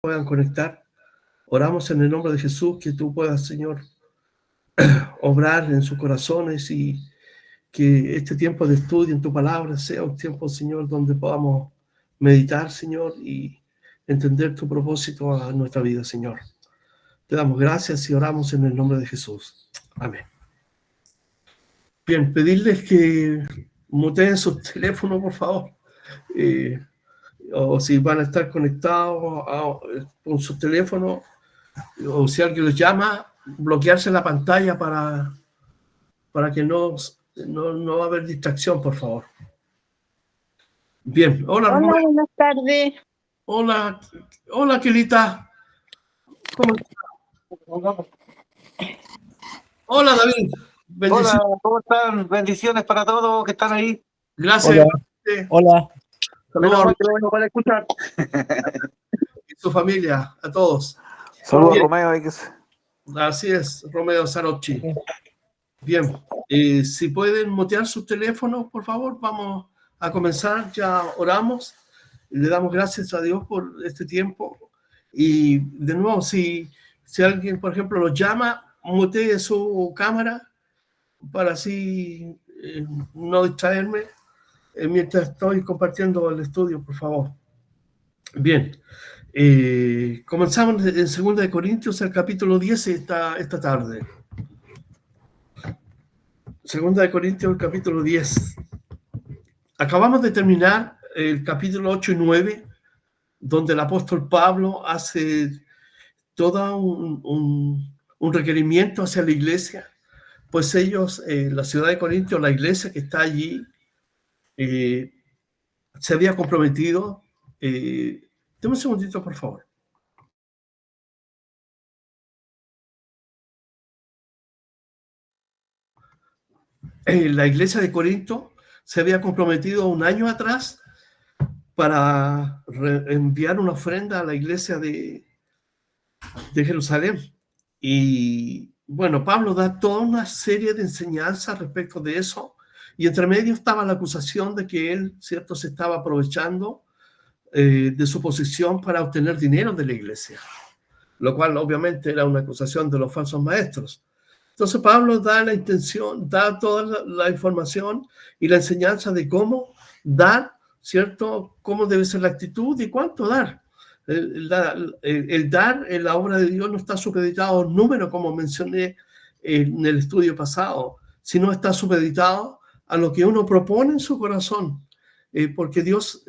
puedan conectar. Oramos en el nombre de Jesús que tú puedas, Señor, obrar en sus corazones y que este tiempo de estudio en tu palabra sea un tiempo, Señor, donde podamos meditar, Señor, y entender tu propósito a nuestra vida, Señor. Te damos gracias y oramos en el nombre de Jesús. Amén. Bien, pedirles que muteen sus teléfonos, por favor. O si van a estar conectados con su teléfono, o si alguien los llama, bloquearse la pantalla para que no va a haber distracción, por favor. Bien, hola, Hola, Romero. buenas tardes. Hola, Quelita. ¿Cómo estás? Hola, David. Hola, ¿cómo están? Bendiciones para todos que están ahí. Gracias. Hola. Saludos Bueno, para escuchar. y su familia, a todos. Saludos a Bien. Romeo. Así es, Romeo Sarocchi. Bien, si pueden mutear sus teléfonos, por favor, vamos a comenzar. Ya oramos. Le damos gracias a Dios por este tiempo. Y de nuevo, si alguien, por ejemplo, los llama, mutee su cámara para así no distraerme mientras estoy compartiendo el estudio, por favor. Bien, comenzamos en 2 Corintios, el capítulo 10 esta tarde. 2 Corintios, el capítulo 10. Acabamos de terminar el capítulo 8 y 9, donde el apóstol Pablo hace todo un requerimiento hacia la iglesia, pues ellos, la ciudad de Corintios, la iglesia que está allí, se había comprometido. Deme un segundito, por favor. La iglesia de Corinto se había comprometido un año atrás para enviar una ofrenda a la iglesia de Jerusalén. Y bueno, Pablo da toda una serie de enseñanzas respecto de eso, y entre medio estaba la acusación de que él, cierto, se estaba aprovechando de su posición para obtener dinero de la iglesia, lo cual obviamente era una acusación de los falsos maestros. Entonces Pablo da toda la información y la enseñanza de cómo dar, ¿cierto? Cómo debe ser la actitud y cuánto dar. El dar en la obra de Dios no está supeditado a un número, como mencioné en el estudio pasado, sino está supeditado a lo que uno propone en su corazón, porque Dios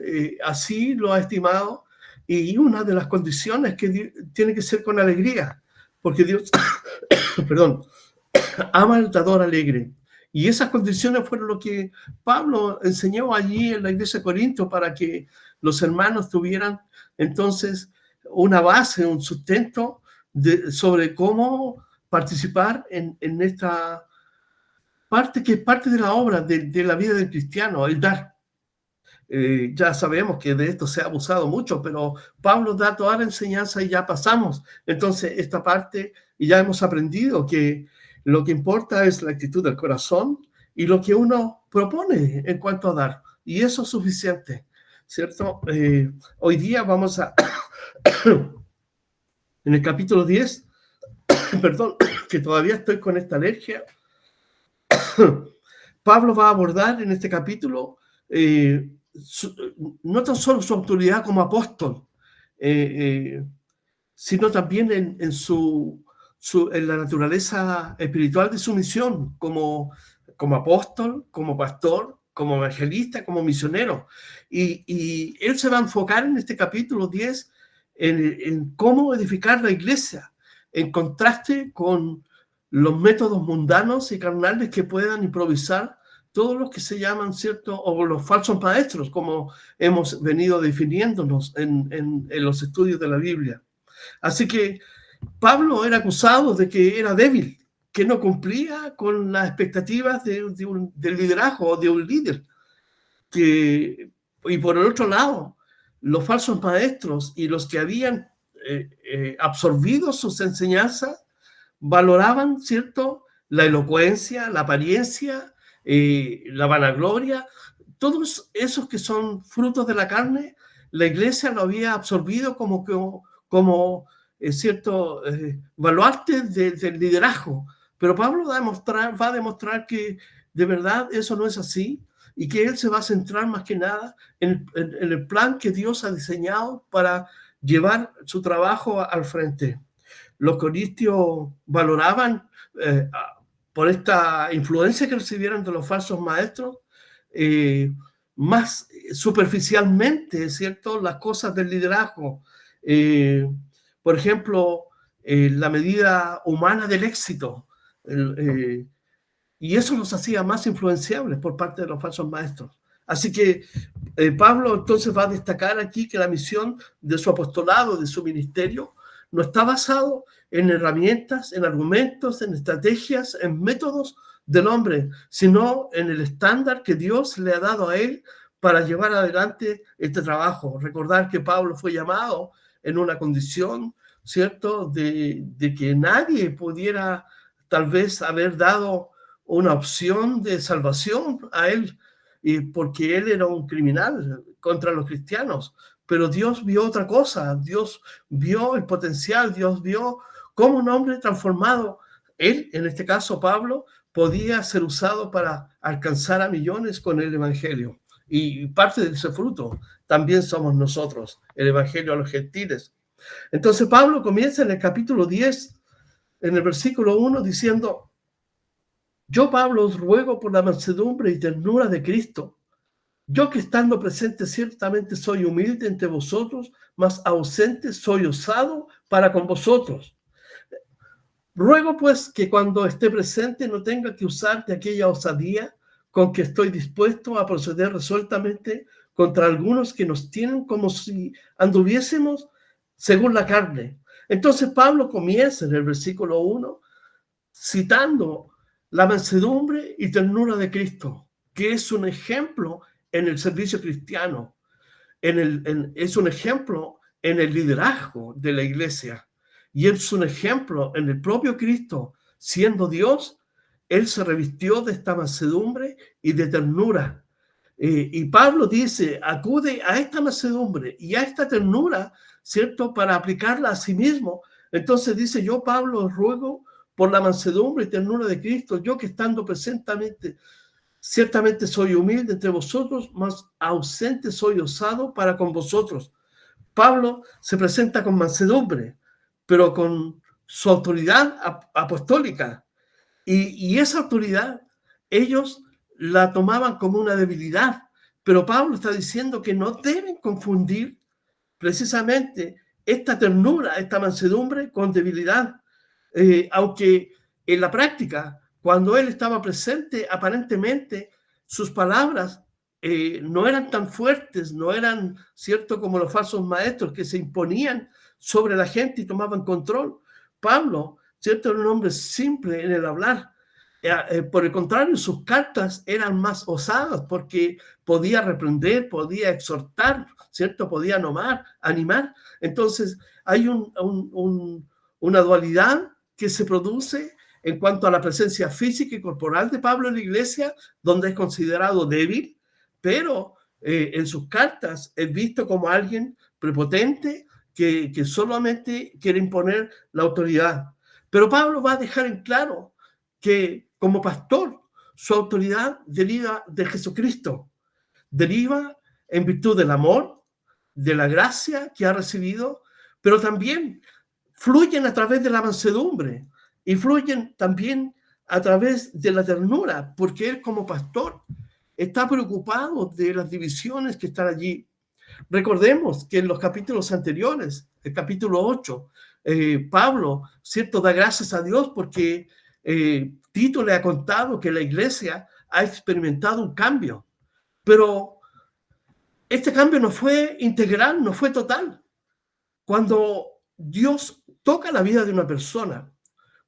así lo ha estimado, y una de las condiciones es que tiene que ser con alegría, porque Dios, perdón, ama al dador alegre. Y esas condiciones fueron lo que Pablo enseñó allí en la iglesia de Corinto para que los hermanos tuvieran entonces una base, un sustento sobre cómo participar en esta parte que es parte de la obra de la vida del cristiano, el dar. Ya sabemos que de esto se ha abusado mucho, pero Pablo da toda la enseñanza y ya pasamos entonces esta parte y ya hemos aprendido que lo que importa es la actitud del corazón y lo que uno propone en cuanto a dar, y eso es suficiente, ¿cierto? Hoy día vamos a en el capítulo 10, perdón, que todavía estoy con esta alergia. Pablo va a abordar en este capítulo no tan solo su autoridad como apóstol, sino también en la naturaleza espiritual de su misión como apóstol, como pastor, como evangelista, como misionero. Y él se va a enfocar en este capítulo 10 en cómo edificar la iglesia, en contraste con los métodos mundanos y carnales que puedan improvisar todos los que se llaman, ¿cierto?, o los falsos maestros, como hemos venido definiéndonos en los estudios de la Biblia. Así que Pablo era acusado de que era débil, que no cumplía con las expectativas del liderazgo, de un líder. Y por el otro lado, los falsos maestros y los que habían absorbido sus enseñanzas valoraban, ¿cierto?, la elocuencia, la apariencia, la vanagloria, todos esos que son frutos de la carne. La iglesia lo había absorbido como como cierto baluarte del liderazgo. Pero Pablo va a demostrar que de verdad eso no es así y que él se va a centrar más que nada en el plan que Dios ha diseñado para llevar su trabajo al frente. Los corintios valoraban por esta influencia que recibieron de los falsos maestros, más superficialmente, ¿cierto?, las cosas del liderazgo. Por ejemplo, la medida humana del éxito. Y eso los hacía más influenciables por parte de los falsos maestros. Así que Pablo entonces va a destacar aquí que la misión de su apostolado, de su ministerio, no está basado en herramientas, en argumentos, en estrategias, en métodos del hombre, sino en el estándar que Dios le ha dado a él para llevar adelante este trabajo. Recordar que Pablo fue llamado en una condición, ¿cierto?, de que nadie pudiera tal vez haber dado una opción de salvación a él, porque él era un criminal contra los cristianos. Pero Dios vio otra cosa, Dios vio el potencial, Dios vio cómo un hombre transformado, él, en este caso Pablo, podía ser usado para alcanzar a millones con el evangelio. Y parte de ese fruto también somos nosotros, el evangelio a los gentiles. Entonces Pablo comienza en el capítulo 10, en el versículo 1, diciendo: yo, Pablo, os ruego por la mansedumbre y ternura de Cristo, yo que estando presente ciertamente soy humilde entre vosotros, mas ausente soy osado para con vosotros. Ruego pues que cuando esté presente no tenga que usar de aquella osadía con que estoy dispuesto a proceder resueltamente contra algunos que nos tienen como si anduviésemos según la carne. Entonces Pablo comienza en el versículo 1 citando la mansedumbre y ternura de Cristo, que es un ejemplo en el servicio cristiano, es un ejemplo en el liderazgo de la iglesia, y es un ejemplo en el propio Cristo. Siendo Dios, Él se revistió de esta mansedumbre y de ternura. Y Pablo dice, acude a esta mansedumbre y a esta ternura, ¿cierto?, para aplicarla a sí mismo. Entonces dice, yo, Pablo, os ruego por la mansedumbre y ternura de Cristo, yo que estando presentemente, ciertamente soy humilde entre vosotros, mas ausente soy osado para con vosotros. Pablo se presenta con mansedumbre, pero con su autoridad apostólica. Y esa autoridad, ellos la tomaban como una debilidad. Pero Pablo está diciendo que no deben confundir precisamente esta ternura, esta mansedumbre con debilidad. Aunque en la práctica, cuando él estaba presente, aparentemente sus palabras no eran tan fuertes, no eran, ¿cierto?, como los falsos maestros que se imponían sobre la gente y tomaban control. Pablo, ¿cierto?, era un hombre simple en el hablar. Por el contrario, sus cartas eran más osadas porque podía reprender, podía exhortar, ¿cierto?, podía animar. Entonces, hay una dualidad que se produce en cuanto a la presencia física y corporal de Pablo en la iglesia, donde es considerado débil, pero en sus cartas es visto como alguien prepotente que solamente quiere imponer la autoridad. Pero Pablo va a dejar en claro que como pastor su autoridad deriva de Jesucristo, deriva en virtud del amor, de la gracia que ha recibido, pero también fluyen a través de la mansedumbre y fluyen también a través de la ternura, porque él como pastor está preocupado de las divisiones que están allí. Recordemos que en los capítulos anteriores, el capítulo 8, Pablo, ¿cierto?, da gracias a Dios porque Tito le ha contado que la iglesia ha experimentado un cambio, pero este cambio no fue integral, no fue total. Cuando Dios toca la vida de una persona,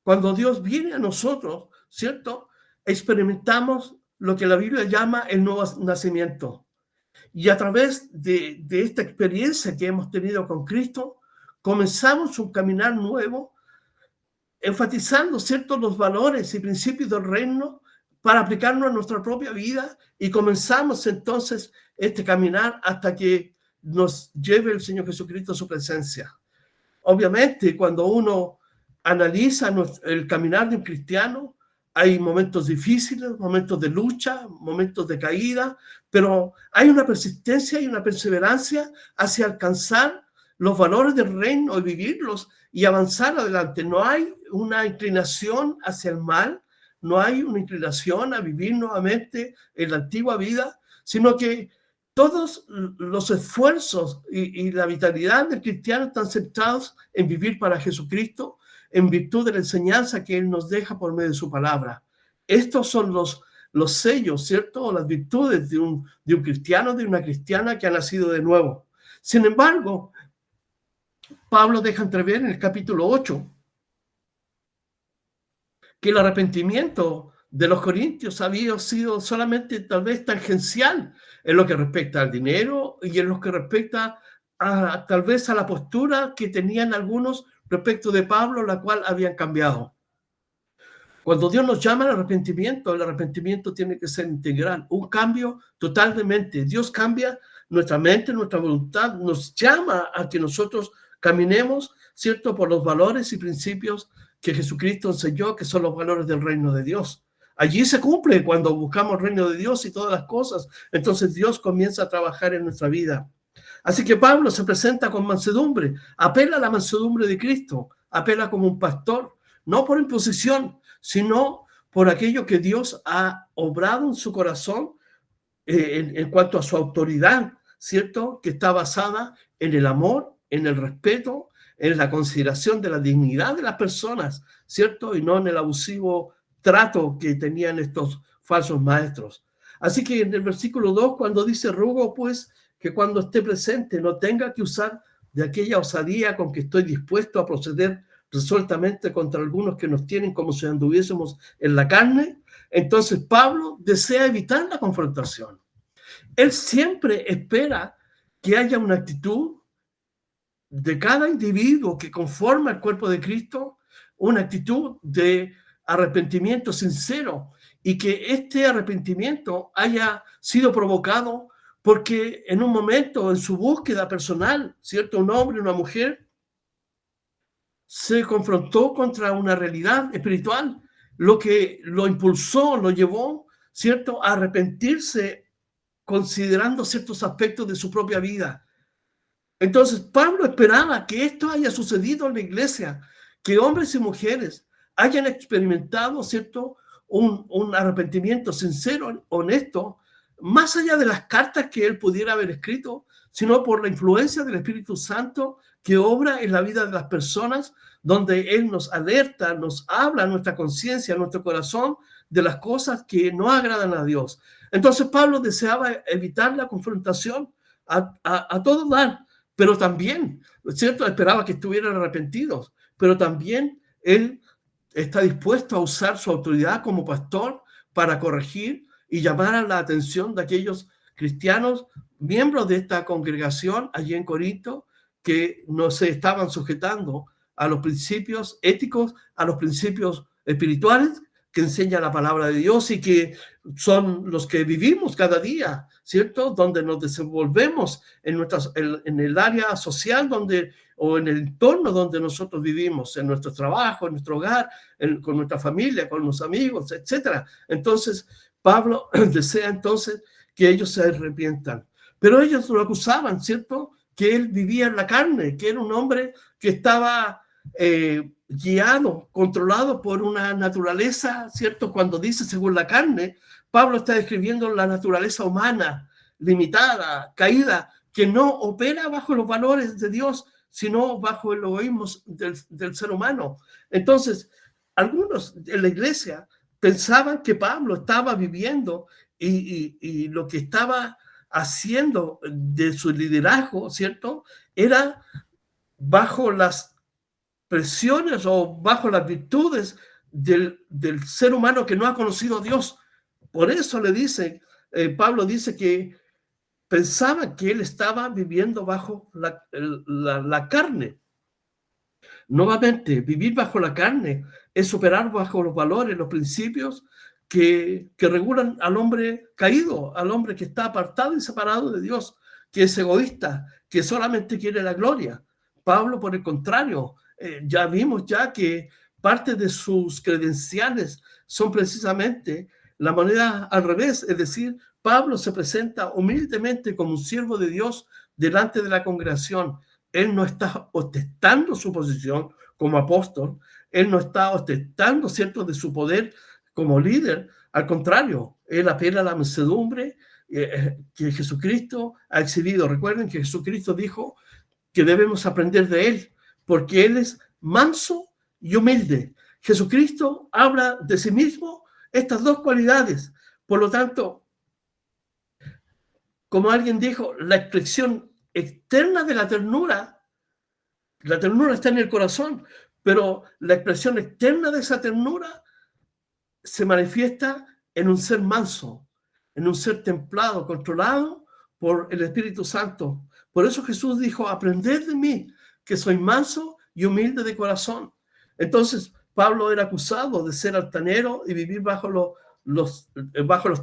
cuando Dios viene a nosotros, ¿cierto?, experimentamos lo que la Biblia llama el nuevo nacimiento. Y a través de esta experiencia que hemos tenido con Cristo, comenzamos un caminar nuevo, enfatizando, ¿cierto?, los valores y principios del reino para aplicarnos a nuestra propia vida, y comenzamos entonces este caminar hasta que nos lleve el Señor Jesucristo a su presencia. Obviamente, cuando uno analiza el caminar de un cristiano, hay momentos difíciles, momentos de lucha, momentos de caída, pero hay una persistencia y una perseverancia hacia alcanzar los valores del reino y vivirlos y avanzar adelante. No hay una inclinación hacia el mal, no hay una inclinación a vivir nuevamente en la antigua vida, sino que todos los esfuerzos y la vitalidad del cristiano están centrados en vivir para Jesucristo, en virtud de la enseñanza que Él nos deja por medio de su palabra. Estos son los sellos, ¿cierto? O las virtudes de un cristiano, de una cristiana que ha nacido de nuevo. Sin embargo, Pablo deja entrever en el capítulo 8 que el arrepentimiento de los corintios había sido solamente tal vez tangencial en lo que respecta al dinero y en lo que respecta tal vez a la postura que tenían algunos respecto de Pablo, la cual habían cambiado. Cuando Dios nos llama al arrepentimiento, el arrepentimiento tiene que ser integral, un cambio totalmente. Dios cambia nuestra mente, nuestra voluntad, nos llama a que nosotros caminemos, ¿cierto?, por los valores y principios que Jesucristo enseñó, que son los valores del reino de Dios. Allí se cumple cuando buscamos el reino de Dios y todas las cosas. Entonces Dios comienza a trabajar en nuestra vida. Así que Pablo se presenta con mansedumbre, apela a la mansedumbre de Cristo, apela como un pastor, no por imposición, sino por aquello que Dios ha obrado en su corazón en cuanto a su autoridad, ¿cierto? Que está basada en el amor, en el respeto, en la consideración de la dignidad de las personas, ¿cierto? Y no en el abusivo trato que tenían estos falsos maestros. Así que en el versículo 2, cuando dice, ruego pues que cuando esté presente no tenga que usar de aquella osadía con que estoy dispuesto a proceder resueltamente contra algunos que nos tienen como si anduviésemos en la carne. Entonces Pablo desea evitar la confrontación. Él siempre espera que haya una actitud de cada individuo que conforma el cuerpo de Cristo, una actitud de arrepentimiento sincero, y que este arrepentimiento haya sido provocado porque en un momento en su búsqueda personal, ¿cierto?, un hombre, una mujer, se confrontó contra una realidad espiritual, lo que lo impulsó, lo llevó, ¿cierto?, a arrepentirse considerando ciertos aspectos de su propia vida. Entonces Pablo esperaba que esto haya sucedido en la iglesia, que hombres y mujeres hayan experimentado, ¿cierto?, un arrepentimiento sincero, honesto, más allá de las cartas que él pudiera haber escrito, sino por la influencia del Espíritu Santo que obra en la vida de las personas, donde Él nos alerta, nos habla a nuestra conciencia, a nuestro corazón, de las cosas que no agradan a Dios. Entonces Pablo deseaba evitar la confrontación a todo dar, pero también, ¿cierto?, esperaba que estuvieran arrepentidos, pero también Él está dispuesto a usar su autoridad como pastor para corregir y llamar a la atención de aquellos cristianos, miembros de esta congregación allí en Corinto, que no se estaban sujetando a los principios éticos, a los principios espirituales que enseña la palabra de Dios y que son los que vivimos cada día, ¿cierto? Donde nos desenvolvemos en el área social o en el entorno donde nosotros vivimos, en nuestro trabajo, en nuestro hogar, con nuestra familia, con los amigos, etcétera. Entonces, Pablo desea entonces que ellos se arrepientan. Pero ellos lo acusaban, ¿cierto?, que él vivía en la carne, que era un hombre que estaba guiado, controlado por una naturaleza, ¿cierto? Cuando dice según la carne, Pablo está describiendo la naturaleza humana, limitada, caída, que no opera bajo los valores de Dios, sino bajo el egoísmo del ser humano. Entonces, algunos en la iglesia pensaban que Pablo estaba viviendo y lo que estaba haciendo de su liderazgo, ¿cierto?, era bajo las presiones o bajo las virtudes del ser humano que no ha conocido a Dios. Por eso le dice, Pablo dice que pensaba que él estaba viviendo bajo la carne. Nuevamente, vivir bajo la carne es operar bajo los valores, los principios que regulan al hombre caído, al hombre que está apartado y separado de Dios, que es egoísta, que solamente quiere la gloria. Pablo, por el contrario, ya vimos ya que parte de sus credenciales son precisamente la moneda al revés, es decir, Pablo se presenta humildemente como un siervo de Dios delante de la congregación. Él no está ostentando su posición como apóstol, él no está ostentando, ¿cierto?, de su poder como líder. Al contrario, él apela a la mansedumbre que Jesucristo ha exhibido. Recuerden que Jesucristo dijo que debemos aprender de él, porque él es manso y humilde. Jesucristo habla de sí mismo estas dos cualidades. Por lo tanto, como alguien dijo, la expresión externa de la ternura está en el corazón, pero la expresión externa de esa ternura se manifiesta en un ser manso, en un ser templado, controlado por el Espíritu Santo. Por eso Jesús dijo, aprended de mí, que soy manso y humilde de corazón. Entonces, Pablo era acusado de ser altanero y vivir bajo los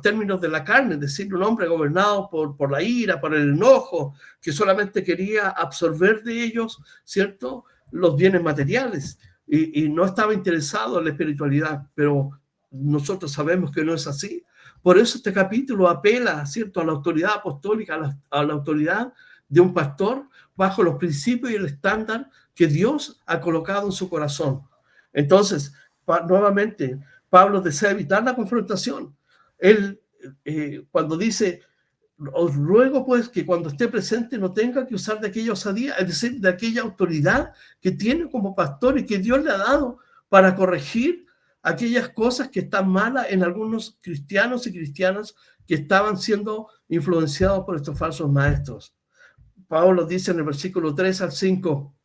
términos de la carne, es decir, un hombre gobernado por la ira, por el enojo, que solamente quería absorber de ellos, ¿cierto?, los bienes materiales y no estaba interesado en la espiritualidad, pero nosotros sabemos que no es así. Por eso este capítulo apela, ¿cierto?, a la autoridad apostólica, a la autoridad de un pastor bajo los principios y el estándar que Dios ha colocado en su corazón. Entonces, nuevamente, Pablo desea evitar la confrontación. Él, cuando dice, os ruego pues que cuando esté presente no tenga que usar de aquella osadía, es decir, de aquella autoridad que tiene como pastor y que Dios le ha dado para corregir aquellas cosas que están malas en algunos cristianos y cristianas que estaban siendo influenciados por estos falsos maestros. Pablo dice en el versículo 3 al 5,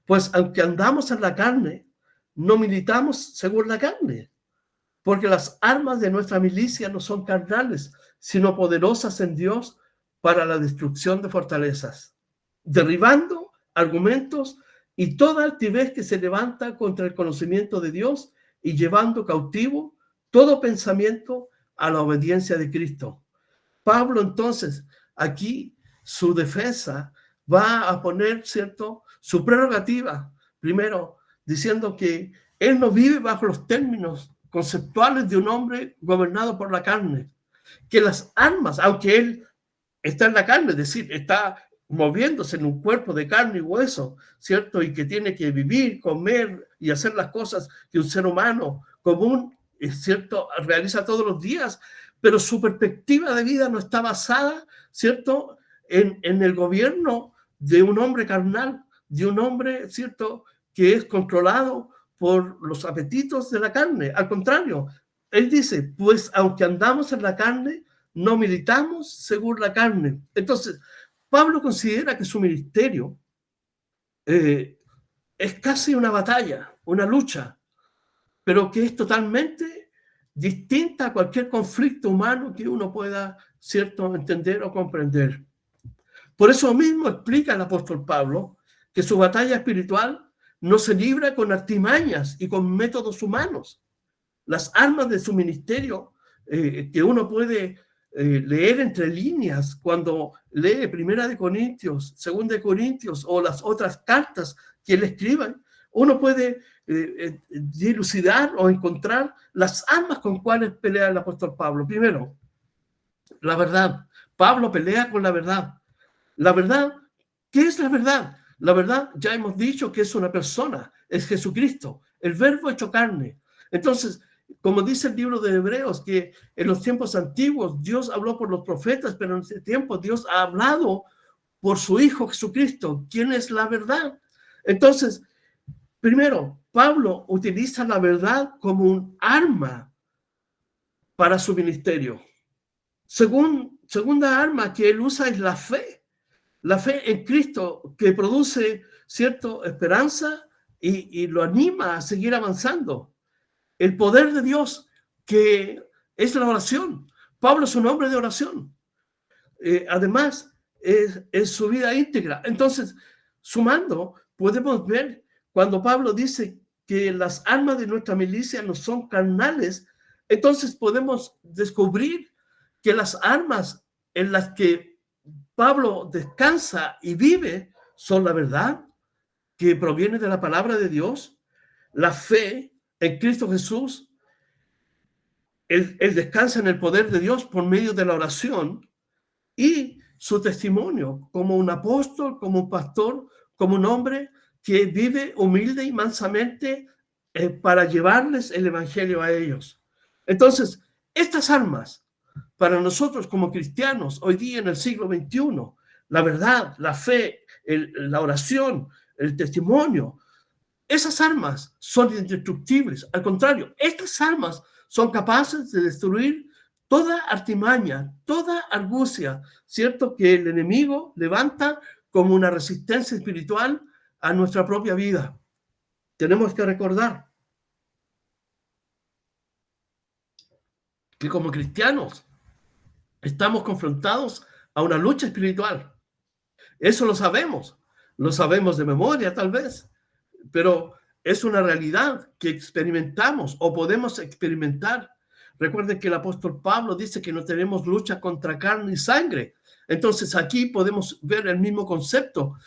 pues aunque andamos en la carne, no militamos según la carne, porque las armas de nuestra milicia no son carnales, sino poderosas en Dios para la destrucción de fortalezas, derribando argumentos y toda altivez que se levanta contra el conocimiento de Dios y llevando cautivo todo pensamiento a la obediencia de Cristo. Pablo, entonces, aquí su defensa va a poner, ¿cierto?, su prerrogativa, primero, diciendo que él no vive bajo los términos conceptuales de un hombre gobernado por la carne, que las armas, aunque él está en la carne, es decir, está moviéndose en un cuerpo de carne y hueso, ¿cierto? Y que tiene que vivir, comer y hacer las cosas que un ser humano común, ¿cierto?, realiza todos los días, pero su perspectiva de vida no está basada, ¿cierto?, en el gobierno de un hombre carnal, de un hombre, ¿cierto?, que es controlado por los apetitos de la carne. Al contrario, él dice, pues aunque andamos en la carne, no militamos según la carne. Entonces, Pablo considera que su ministerio es casi una batalla, una lucha, pero que es totalmente distinta a cualquier conflicto humano que uno pueda, ¿cierto?, entender o comprender. Por eso mismo explica el apóstol Pablo que su batalla espiritual no se libra con artimañas y con métodos humanos. Las armas de su ministerio que uno puede leer entre líneas cuando lee Primera de Corintios, Segunda de Corintios o las otras cartas que él escriban, uno puede dilucidar o encontrar las armas con cuales pelea el apóstol Pablo. Primero, la verdad. Pablo pelea con la verdad. La verdad, ¿qué es la verdad? La verdad, ya hemos dicho que es una persona, es Jesucristo, el verbo hecho carne. Entonces, como dice el libro de Hebreos, que en los tiempos antiguos Dios habló por los profetas, pero en este tiempo Dios ha hablado por su Hijo Jesucristo, quien es la verdad. Entonces, primero, Pablo utiliza la verdad como un arma para su ministerio. Segunda arma que él usa es la fe. La fe en Cristo que produce, ¿cierto?, esperanza y lo anima a seguir avanzando. El poder de Dios que es la oración. Pablo es un hombre de oración. Además, es su vida íntegra. Entonces, sumando, podemos ver cuando Pablo dice que las armas de nuestra milicia no son carnales, entonces podemos descubrir que las armas en las que Pablo descansa y vive son la verdad, que proviene de la palabra de Dios, la fe en Cristo Jesús. Él descansa en el poder de Dios por medio de la oración y su testimonio como un apóstol, como un pastor, como un hombre que vive humilde y mansamente para llevarles el evangelio a ellos. Entonces, estas armas para nosotros como cristianos hoy día en el siglo XXI, la verdad, la fe, la oración, el testimonio, esas armas son indestructibles. Al contrario, estas armas son capaces de destruir toda artimaña, toda argucia, ¿cierto? Que el enemigo levanta como una resistencia espiritual a nuestra propia vida. Tenemos que recordar que como cristianos estamos confrontados a una lucha espiritual. Eso lo sabemos de memoria tal vez, pero es una realidad que experimentamos o podemos experimentar. Recuerden que el apóstol Pablo dice que no tenemos lucha contra carne y sangre. Entonces aquí podemos ver el mismo concepto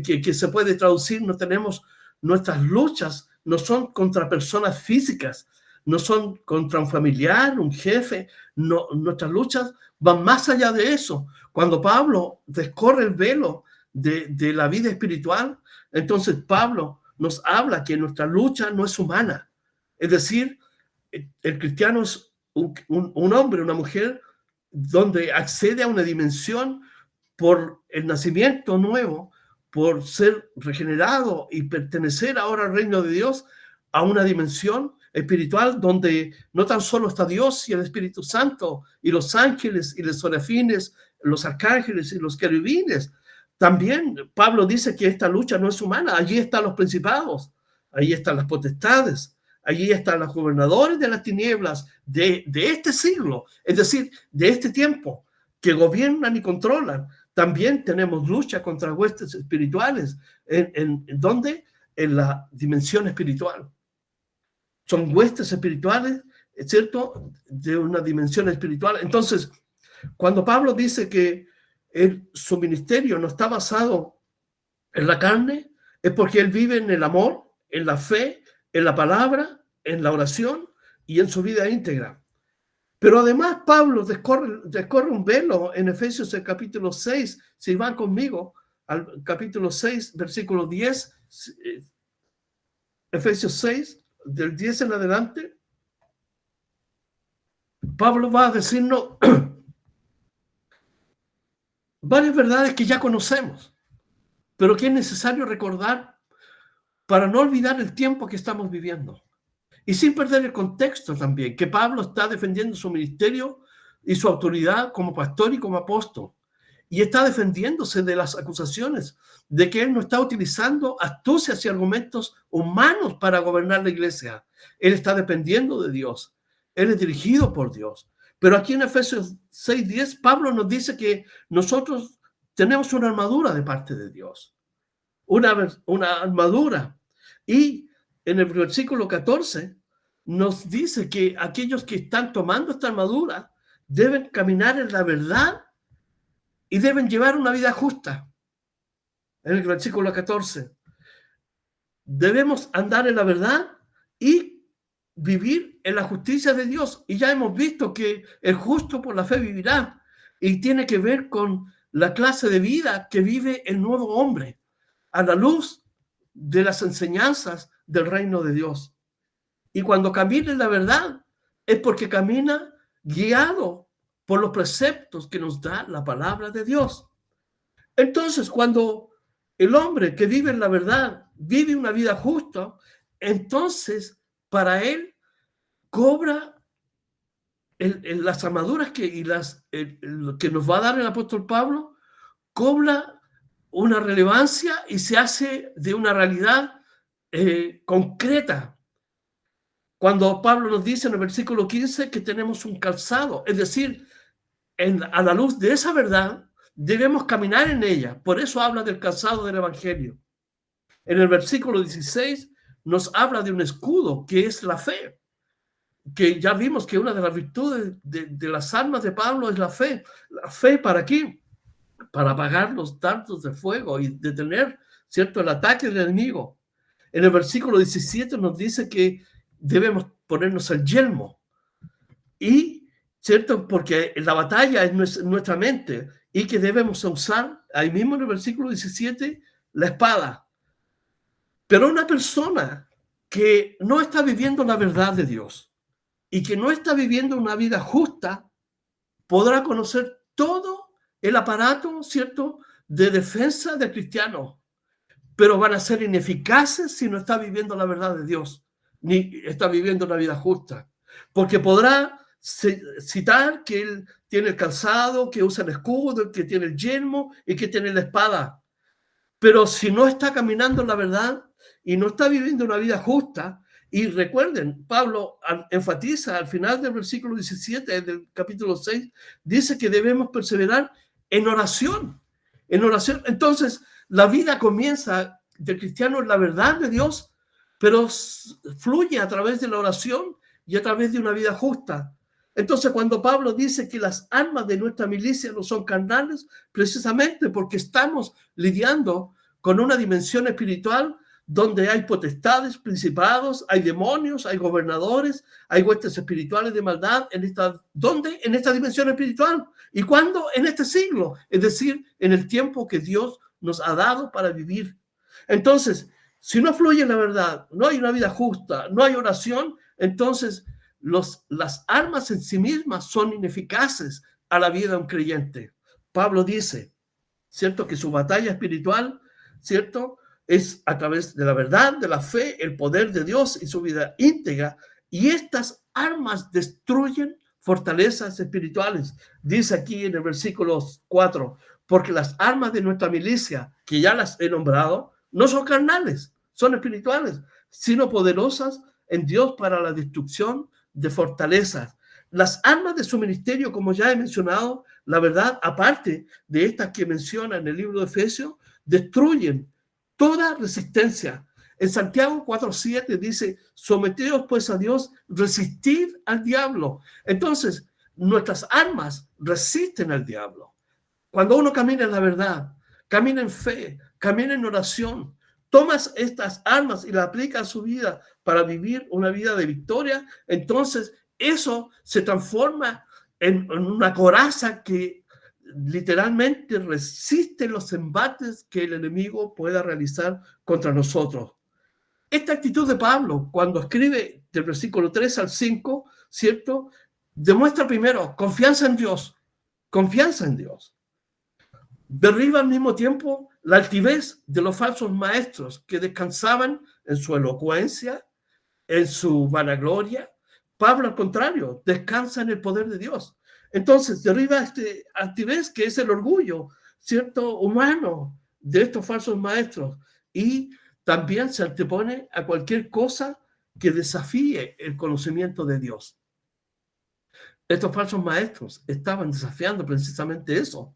que se puede traducir. No tenemos, nuestras luchas no son contra personas físicas, no son contra un familiar, un jefe. No, nuestras luchas van más allá de eso. Cuando Pablo descorre el velo de la vida espiritual, entonces Pablo nos habla que nuestra lucha no es humana. Es decir, el cristiano es un hombre, una mujer, donde accede a una dimensión por el nacimiento nuevo, por ser regenerado y pertenecer ahora al reino de Dios, a una dimensión espiritual donde no tan solo está Dios y el Espíritu Santo y los ángeles y los serafines, los arcángeles y los querubines. También Pablo dice que esta lucha no es humana. Allí están los principados, allí están las potestades, allí están los gobernadores de las tinieblas de este siglo, es decir, de este tiempo, que gobiernan y controlan. También tenemos lucha contra huestes espirituales. ¿En dónde? En la dimensión espiritual. Son huestes espirituales, ¿cierto? De una dimensión espiritual. Entonces, cuando Pablo dice que su ministerio no está basado en la carne, es porque él vive en el amor, en la fe, en la palabra, en la oración y en su vida íntegra. Pero además Pablo descorre un velo en Efesios el capítulo 6, si van conmigo al capítulo 6, versículo 10, Efesios 6, del 10 en adelante, Pablo va a decirnos varias verdades que ya conocemos, pero que es necesario recordar para no olvidar el tiempo que estamos viviendo. Y sin perder el contexto también, que Pablo está defendiendo su ministerio y su autoridad como pastor y como apóstol. Y está defendiéndose de las acusaciones de que él no está utilizando astucias y argumentos humanos para gobernar la iglesia. Él está dependiendo de Dios. Él es dirigido por Dios. Pero aquí en Efesios 6:10, Pablo nos dice que nosotros tenemos una armadura de parte de Dios. Una armadura. Y en el versículo 14 nos dice que aquellos que están tomando esta armadura deben caminar en la verdad y deben llevar una vida justa. En el versículo 14, debemos andar en la verdad y vivir en la justicia de Dios. Y ya hemos visto que el justo por la fe vivirá. Y tiene que ver con la clase de vida que vive el nuevo hombre a la luz de las enseñanzas del reino de Dios. Y cuando camina en la verdad es porque camina guiado por los preceptos que nos da la palabra de Dios. Entonces, cuando el hombre que vive en la verdad vive una vida justa, entonces para él cobra las armaduras que nos va a dar el apóstol Pablo, cobra una relevancia y se hace de una realidad concreta. Cuando Pablo nos dice en el versículo 15 que tenemos un calzado, es decir, a la luz de esa verdad debemos caminar en ella. Por eso habla del calzado del evangelio. En el versículo 16 nos habla de un escudo que es la fe, que ya vimos que una de las virtudes de las armas de Pablo es la fe. ¿La fe para qué? Para apagar los dardos de fuego y detener, ¿cierto? El ataque del enemigo. En el versículo 17 nos dice que debemos ponernos el yelmo. Y, ¿cierto? Porque la batalla es nuestra mente y que debemos usar, ahí mismo en el versículo 17, la espada. Pero una persona que no está viviendo la verdad de Dios y que no está viviendo una vida justa, podrá conocer todo el aparato, ¿cierto?, de defensa del cristiano, pero van a ser ineficaces si no está viviendo la verdad de Dios, ni está viviendo una vida justa. Porque podrá citar que él tiene el calzado, que usa el escudo, que tiene el yelmo y que tiene la espada. Pero si no está caminando en la verdad y no está viviendo una vida justa, y recuerden, Pablo enfatiza al final del versículo 17 del capítulo 6, dice que debemos perseverar en oración. En oración. Entonces, la vida comienza del cristiano en la verdad de Dios, pero fluye a través de la oración y a través de una vida justa. Entonces, cuando Pablo dice que las armas de nuestra milicia no son carnales, precisamente porque estamos lidiando con una dimensión espiritual donde hay potestades, principados, hay demonios, hay gobernadores, hay huestes espirituales de maldad. ¿Dónde? En esta dimensión espiritual. ¿Y cuándo? En este siglo, es decir, en el tiempo que Dios nos ha dado para vivir. Entonces, si no fluye la verdad, no hay una vida justa, no hay oración, entonces las armas en sí mismas son ineficaces a la vida de un creyente. Pablo dice, ¿cierto?, que su batalla espiritual, ¿cierto?, es a través de la verdad, de la fe, el poder de Dios y su vida íntegra. Y estas armas destruyen fortalezas espirituales. Dice aquí en el versículo 4, porque las armas de nuestra milicia, que ya las he nombrado, no son carnales, son espirituales, sino poderosas en Dios para la destrucción de fortalezas. Las armas de su ministerio, como ya he mencionado, la verdad, aparte de estas que menciona en el libro de Efesios, destruyen toda resistencia. En Santiago 4:7 dice, someteos pues a Dios, resistid al diablo. Entonces, nuestras armas resisten al diablo. Cuando uno camina en la verdad, camina en fe, camina en oración, tomas estas armas y las aplicas a su vida para vivir una vida de victoria, entonces eso se transforma en una coraza que literalmente resiste los embates que el enemigo pueda realizar contra nosotros. Esta actitud de Pablo, cuando escribe del versículo 3 al 5, ¿cierto?, demuestra primero confianza en Dios, confianza en Dios. Derriba al mismo tiempo la altivez de los falsos maestros que descansaban en su elocuencia, en su vanagloria. Pablo, al contrario, descansa en el poder de Dios. Entonces, derriba este altivez que es el orgullo, ¿cierto?, humano de estos falsos maestros, y también se antepone a cualquier cosa que desafíe el conocimiento de Dios. Estos falsos maestros estaban desafiando precisamente eso,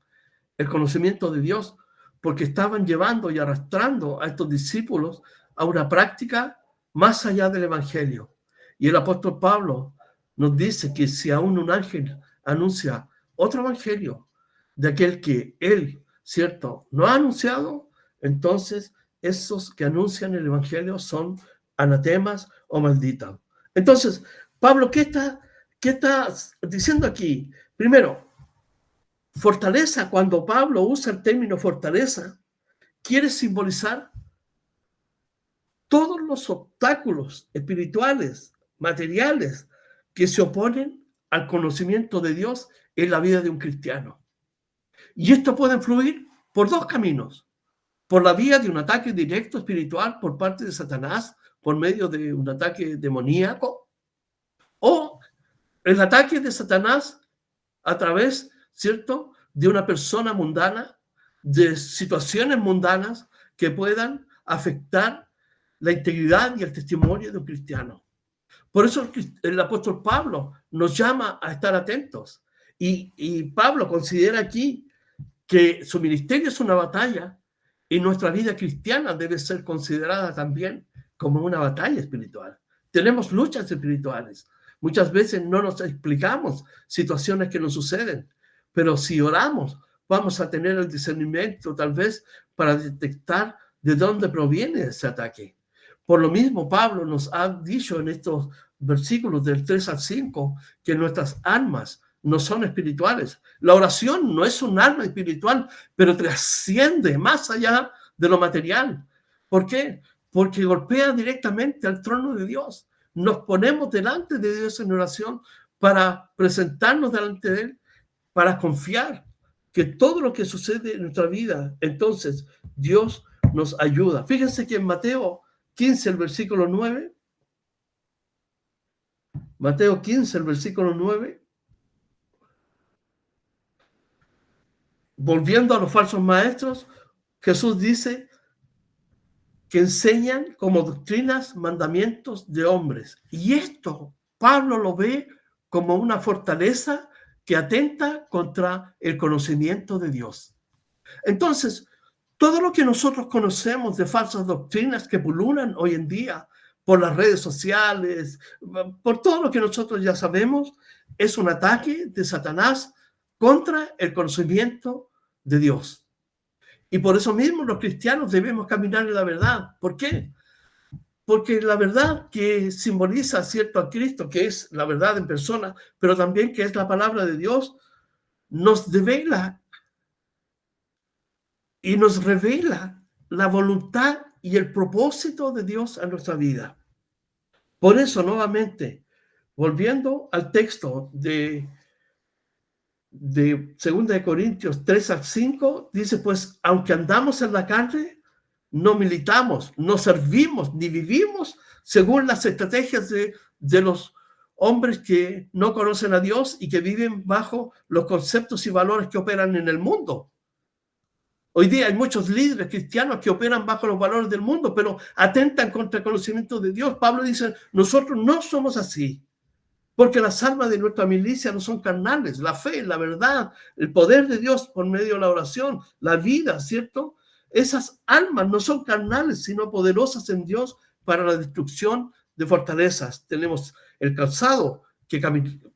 el conocimiento de Dios, porque estaban llevando y arrastrando a estos discípulos a una práctica más allá del evangelio. Y el apóstol Pablo nos dice que si aún un ángel anuncia otro evangelio de aquel que él, ¿cierto?, no ha anunciado, entonces esos que anuncian el evangelio son anatemas o malditos. Entonces, Pablo, ¿qué está diciendo aquí? Primero, fortaleza. Cuando Pablo usa el término fortaleza, quiere simbolizar todos los obstáculos espirituales, materiales, que se oponen al conocimiento de Dios en la vida de un cristiano. Y esto puede fluir por dos caminos: por la vía de un ataque directo espiritual por parte de Satanás, por medio de un ataque demoníaco, o el ataque de Satanás a través, ¿cierto?, de una persona mundana, de situaciones mundanas que puedan afectar la integridad y el testimonio de un cristiano. Por eso el apóstol Pablo nos llama a estar atentos. Y Pablo considera aquí que su ministerio es una batalla y nuestra vida cristiana debe ser considerada también como una batalla espiritual. Tenemos luchas espirituales. Muchas veces no nos explicamos situaciones que nos suceden, pero si oramos, vamos a tener el discernimiento tal vez para detectar de dónde proviene ese ataque. Por lo mismo, Pablo nos ha dicho en estos versículos del 3 al 5 que nuestras almas no son espirituales. La oración no es un alma espiritual, pero trasciende más allá de lo material. ¿Por qué? Porque golpea directamente al trono de Dios. Nos ponemos delante de Dios en oración para presentarnos delante de Él, para confiar que todo lo que sucede en nuestra vida, entonces Dios nos ayuda. Fíjense que en Mateo 15, el versículo 9, Mateo 15, el versículo 9, volviendo a los falsos maestros, Jesús dice que enseñan como doctrinas mandamientos de hombres. Y esto Pablo lo ve como una fortaleza que atenta contra el conocimiento de Dios. Entonces, todo lo que nosotros conocemos de falsas doctrinas que pululan hoy en día por las redes sociales, por todo lo que nosotros ya sabemos, es un ataque de Satanás contra el conocimiento de Dios. Y por eso mismo los cristianos debemos caminar en la verdad. ¿Por qué? Porque la verdad que simboliza, ¿cierto?, a Cristo, que es la verdad en persona, pero también que es la palabra de Dios, nos devela y nos revela la voluntad y el propósito de Dios a nuestra vida. Por eso, nuevamente, volviendo al texto de 2 Corintios 3 al 5, dice, pues, aunque andamos en la carne, no militamos, no servimos, ni vivimos según las estrategias de los hombres que no conocen a Dios y que viven bajo los conceptos y valores que operan en el mundo. Hoy día hay muchos líderes cristianos que operan bajo los valores del mundo, pero atentan contra el conocimiento de Dios. Pablo dice, nosotros no somos así, porque las armas de nuestra milicia no son carnales. La fe, la verdad, el poder de Dios por medio de la oración, la vida, ¿cierto? Esas armas no son carnales, sino poderosas en Dios para la destrucción de fortalezas. Tenemos el calzado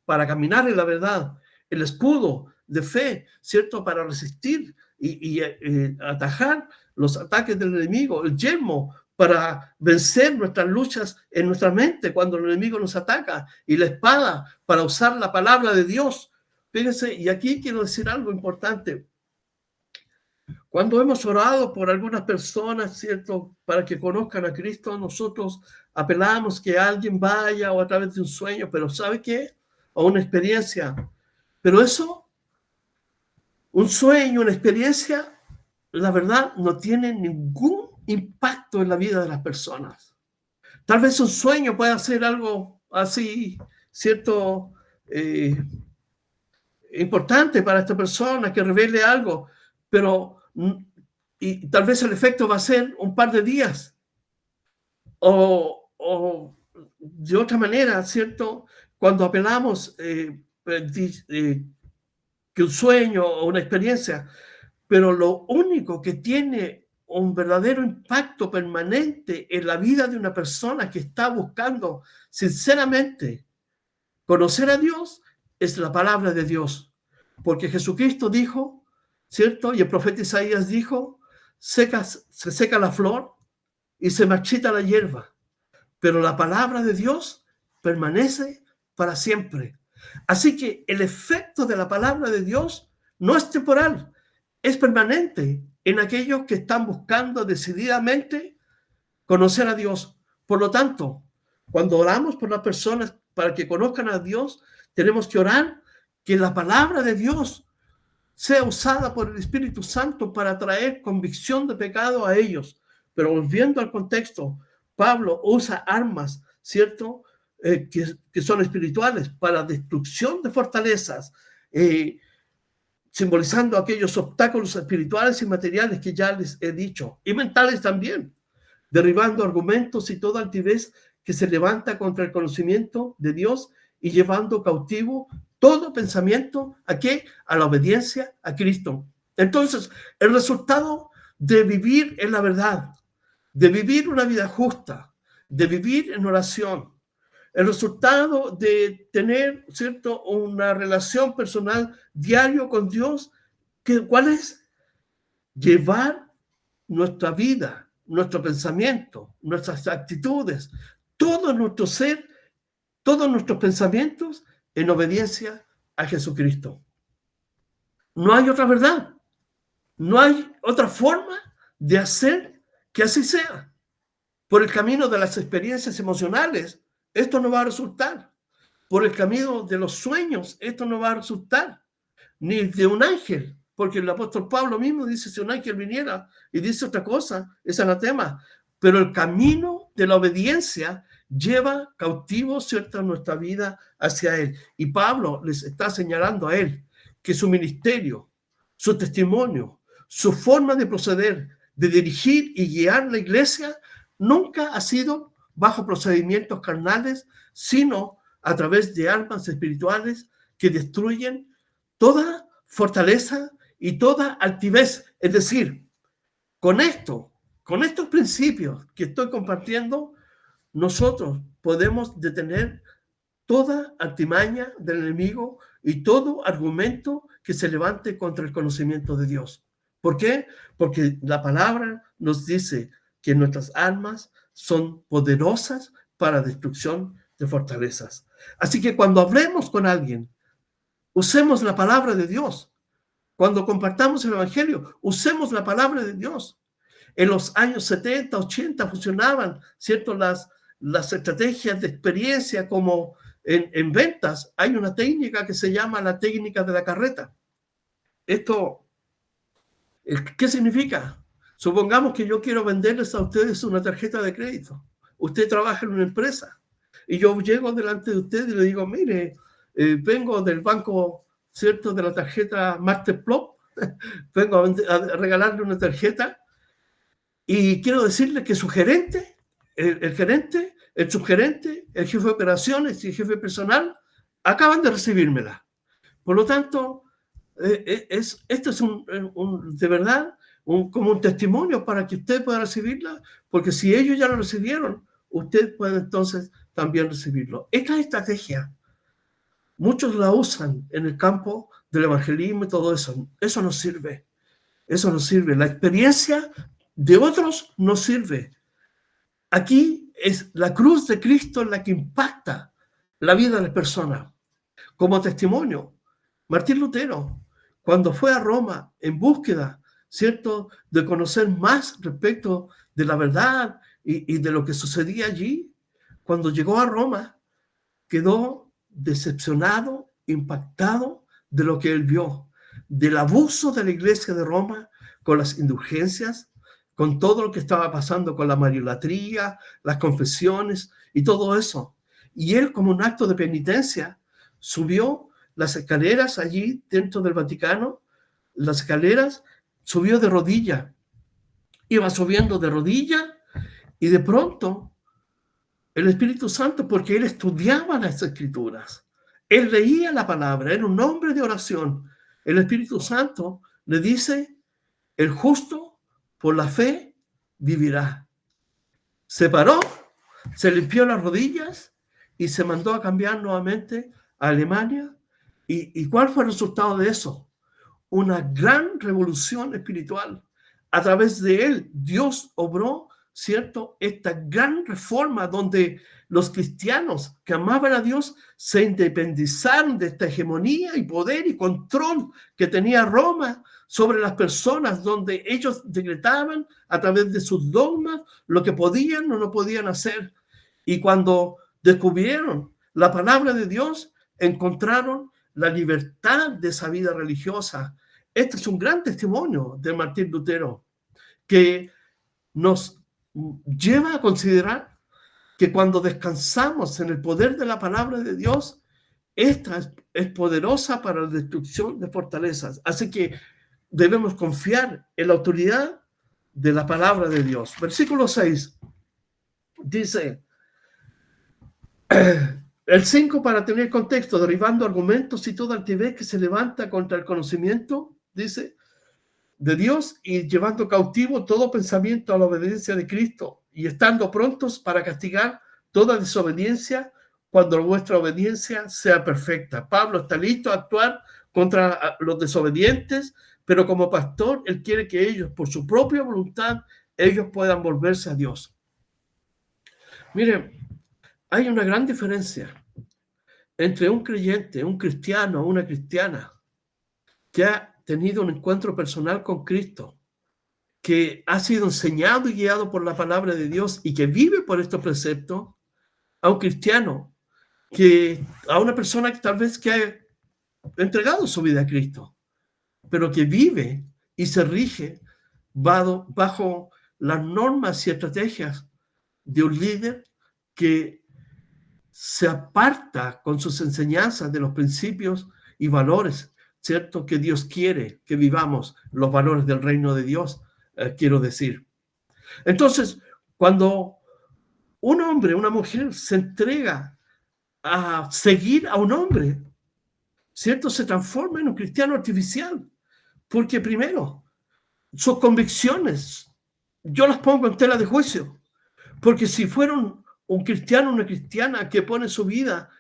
para caminar en la verdad, el escudo de fe, ¿cierto? Para resistir y atajar los ataques del enemigo, el yelmo para vencer nuestras luchas en nuestra mente cuando el enemigo nos ataca, y la espada para usar la palabra de Dios. Fíjense, y aquí quiero decir algo importante. Cuando hemos orado por algunas personas, ¿cierto?, para que conozcan a Cristo, nosotros apelamos que alguien vaya o a través de un sueño, pero ¿sabe qué? O una experiencia. Pero eso, un sueño, una experiencia, la verdad, no tiene ningún impacto en la vida de las personas. Tal vez un sueño pueda ser algo así, ¿cierto?, importante para esta persona, que revele algo, pero y tal vez el efecto va a ser un par de días. O de otra manera, ¿cierto? Cuando apelamos que un sueño o una experiencia, pero lo único que tiene un verdadero impacto permanente en la vida de una persona que está buscando sinceramente conocer a Dios es la palabra de Dios. Porque Jesucristo dijo, ¿cierto? Y el profeta Isaías dijo, se seca la flor y se marchita la hierba, pero la palabra de Dios permanece para siempre. Así que el efecto de la palabra de Dios no es temporal, es permanente en aquellos que están buscando decididamente conocer a Dios. Por lo tanto, cuando oramos por las personas para que conozcan a Dios, tenemos que orar que la palabra de Dios sea usada por el Espíritu Santo para traer convicción de pecado a ellos. Pero volviendo al contexto, Pablo usa armas, ¿cierto?, que son espirituales para destrucción de fortalezas, simbolizando aquellos obstáculos espirituales y materiales que ya les he dicho, y mentales también, derribando argumentos y toda altivez que se levanta contra el conocimiento de Dios y llevando cautivo todo pensamiento ¿a qué? A la obediencia a Cristo. Entonces, el resultado de vivir en la verdad, de vivir una vida justa, de vivir en oración, el resultado de tener, ¿cierto?, una relación personal diario con Dios, ¿cuál es? Llevar nuestra vida, nuestro pensamiento, nuestras actitudes, todo nuestro ser, todos nuestros pensamientos en obediencia a Jesucristo. No hay otra verdad, no hay otra forma de hacer que así sea. Por el camino de las experiencias emocionales, esto no va a resultar. Por el camino de los sueños, esto no va a resultar. Ni de un ángel, porque el apóstol Pablo mismo dice, si un ángel viniera y dice otra cosa, es anatema. Pero el camino de la obediencia lleva cautivo, ¿cierto?, nuestra vida hacia él. Y Pablo les está señalando a él que su ministerio, su testimonio, su forma de proceder, de dirigir y guiar la iglesia, nunca ha sido bajo procedimientos carnales, sino a través de armas espirituales que destruyen toda fortaleza y toda altivez. Es decir, con estos principios que estoy compartiendo, nosotros podemos detener toda artimaña del enemigo y todo argumento que se levante contra el conocimiento de Dios. ¿Por qué? Porque la palabra nos dice que nuestras armas son poderosas para destrucción de fortalezas. Así que cuando hablemos con alguien, usemos la palabra de Dios. Cuando compartamos el evangelio, usemos la palabra de Dios. En los años 70, 80 funcionaban, ¿cierto?, las estrategias de experiencia como en ventas. Hay una técnica que se llama la técnica de la carreta. Esto, ¿qué significa? Supongamos que yo quiero venderles a ustedes una tarjeta de crédito. Usted trabaja en una empresa y yo llego delante de usted y le digo, mire, vengo del banco, ¿cierto?, de la tarjeta Masterplop, vengo a regalarle una tarjeta y quiero decirle que su gerente, el gerente, el subgerente, el jefe de operaciones y el jefe personal acaban de recibírmela. Por lo tanto, esto es de verdad como un testimonio para que usted pueda recibirla, porque si ellos ya lo recibieron, usted puede entonces también recibirlo. Esta estrategia, muchos la usan en el campo del evangelismo y todo eso. Eso no sirve. Eso no sirve. La experiencia de otros no sirve. Aquí es la cruz de Cristo la que impacta la vida de las personas. Como testimonio, Martín Lutero, cuando fue a Roma en búsqueda, ¿cierto?, de conocer más respecto de la verdad y de lo que sucedía allí, cuando llegó a Roma, quedó decepcionado, impactado de lo que él vio, del abuso de la iglesia de Roma con las indulgencias, con todo lo que estaba pasando con la mariolatría, las confesiones y todo eso. Y él, como un acto de penitencia, subió las escaleras allí dentro del Vaticano, las escaleras, subió de rodilla, iba subiendo de rodilla y de pronto el Espíritu Santo, porque él estudiaba las Escrituras, él leía la palabra, era un hombre de oración. El Espíritu Santo le dice, el justo por la fe vivirá. Se paró, se limpió las rodillas y se mandó a cambiar nuevamente a Alemania. ¿Y cuál fue el resultado de eso? Una gran revolución espiritual. A través de él, Dios obró, ¿cierto?, esta gran reforma donde los cristianos que amaban a Dios se independizaron de esta hegemonía y poder y control que tenía Roma sobre las personas, donde ellos decretaban a través de sus dogmas lo que podían o no podían hacer. Y cuando descubrieron la palabra de Dios, encontraron la libertad de esa vida religiosa. Este es un gran testimonio de Martín Lutero que nos lleva a considerar que cuando descansamos en el poder de la palabra de Dios, esta es poderosa para la destrucción de fortalezas. Así que debemos confiar en la autoridad de la palabra de Dios. Versículo 6 dice, el 5, para tener contexto, derribando argumentos y toda altivez que se levanta contra el conocimiento, dice, de Dios, y llevando cautivo todo pensamiento a la obediencia de Cristo, y estando prontos para castigar toda desobediencia cuando vuestra obediencia sea perfecta. Pablo está listo a actuar contra los desobedientes, pero como pastor, él quiere que ellos, por su propia voluntad, ellos puedan volverse a Dios. Mire, hay una gran diferencia entre un creyente, un cristiano, una cristiana que ha tenido un encuentro personal con Cristo, que ha sido enseñado y guiado por la palabra de Dios y que vive por estos preceptos, a un cristiano, a una persona que tal vez que ha entregado su vida a Cristo, pero que vive y se rige bajo las normas y estrategias de un líder que se aparta con sus enseñanzas de los principios y valores, ¿cierto? Que Dios quiere que vivamos, los valores del reino de Dios, quiero decir. Entonces, cuando un hombre, una mujer se entrega a seguir a un hombre, ¿cierto? Se transforma en un cristiano artificial, porque primero, sus convicciones, yo las pongo en tela de juicio, porque si fueron un cristiano, una cristiana que pone su vida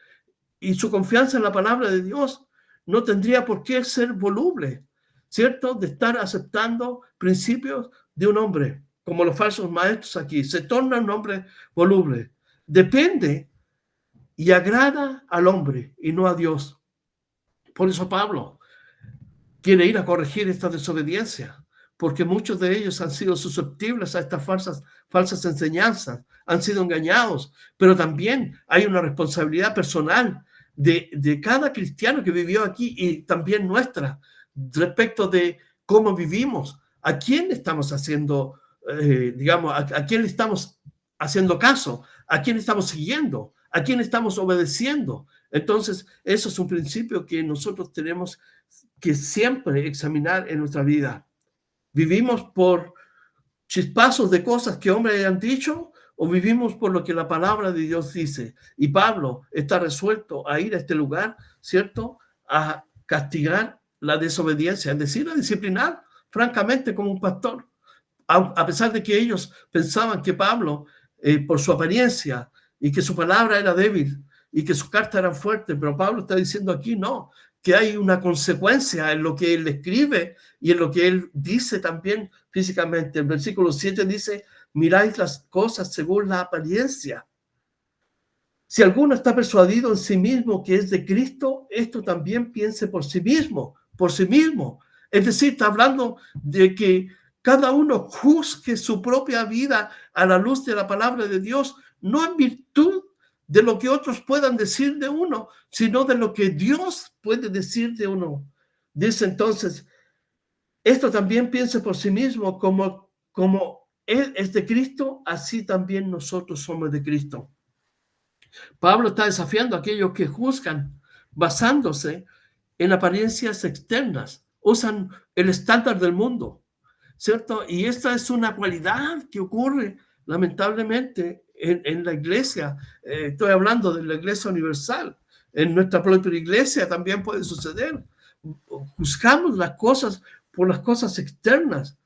y su confianza en la palabra de Dios, no tendría por qué ser voluble, ¿cierto? De estar aceptando principios de un hombre, como los falsos maestros aquí, se torna un hombre voluble. Depende y agrada al hombre y no a Dios. Por eso Pablo quiere ir a corregir esta desobediencia, porque muchos de ellos han sido susceptibles a estas falsas enseñanzas, han sido engañados, pero también hay una responsabilidad personal de cada cristiano que vivió aquí y también nuestra, respecto de cómo vivimos, a quién estamos haciendo, a quién le estamos haciendo caso, a quién estamos siguiendo, a quién estamos obedeciendo. Entonces, eso es un principio que nosotros tenemos que siempre examinar en nuestra vida. ¿Vivimos por chispazos de cosas que hombres hayan dicho o vivimos por lo que la palabra de Dios dice? Y Pablo está resuelto a ir a este lugar, ¿cierto? A castigar la desobediencia, es decir, a disciplinar francamente como un pastor. A pesar de que ellos pensaban que Pablo, por su apariencia y que su palabra era débil y que sus cartas eran fuertes, pero Pablo está diciendo aquí no, que hay una consecuencia en lo que él escribe y en lo que él dice también físicamente. El versículo 7 dice, miráis las cosas según la apariencia. Si alguno está persuadido en sí mismo que es de Cristo, esto también piense por sí mismo, por sí mismo. Es decir, está hablando de que cada uno juzgue su propia vida a la luz de la palabra de Dios, no en virtud de lo que otros puedan decir de uno, sino de lo que Dios puede decir de uno. Dice entonces, esto también piense por sí mismo, como Él es de Cristo, así también nosotros somos de Cristo. Pablo está desafiando a aquellos que juzgan basándose en apariencias externas, usan el estándar del mundo, ¿cierto? Y esta es una cualidad que ocurre lamentablemente en la iglesia. Estoy hablando de la iglesia universal. En nuestra propia iglesia también puede suceder. Juzgamos las cosas por las cosas externas,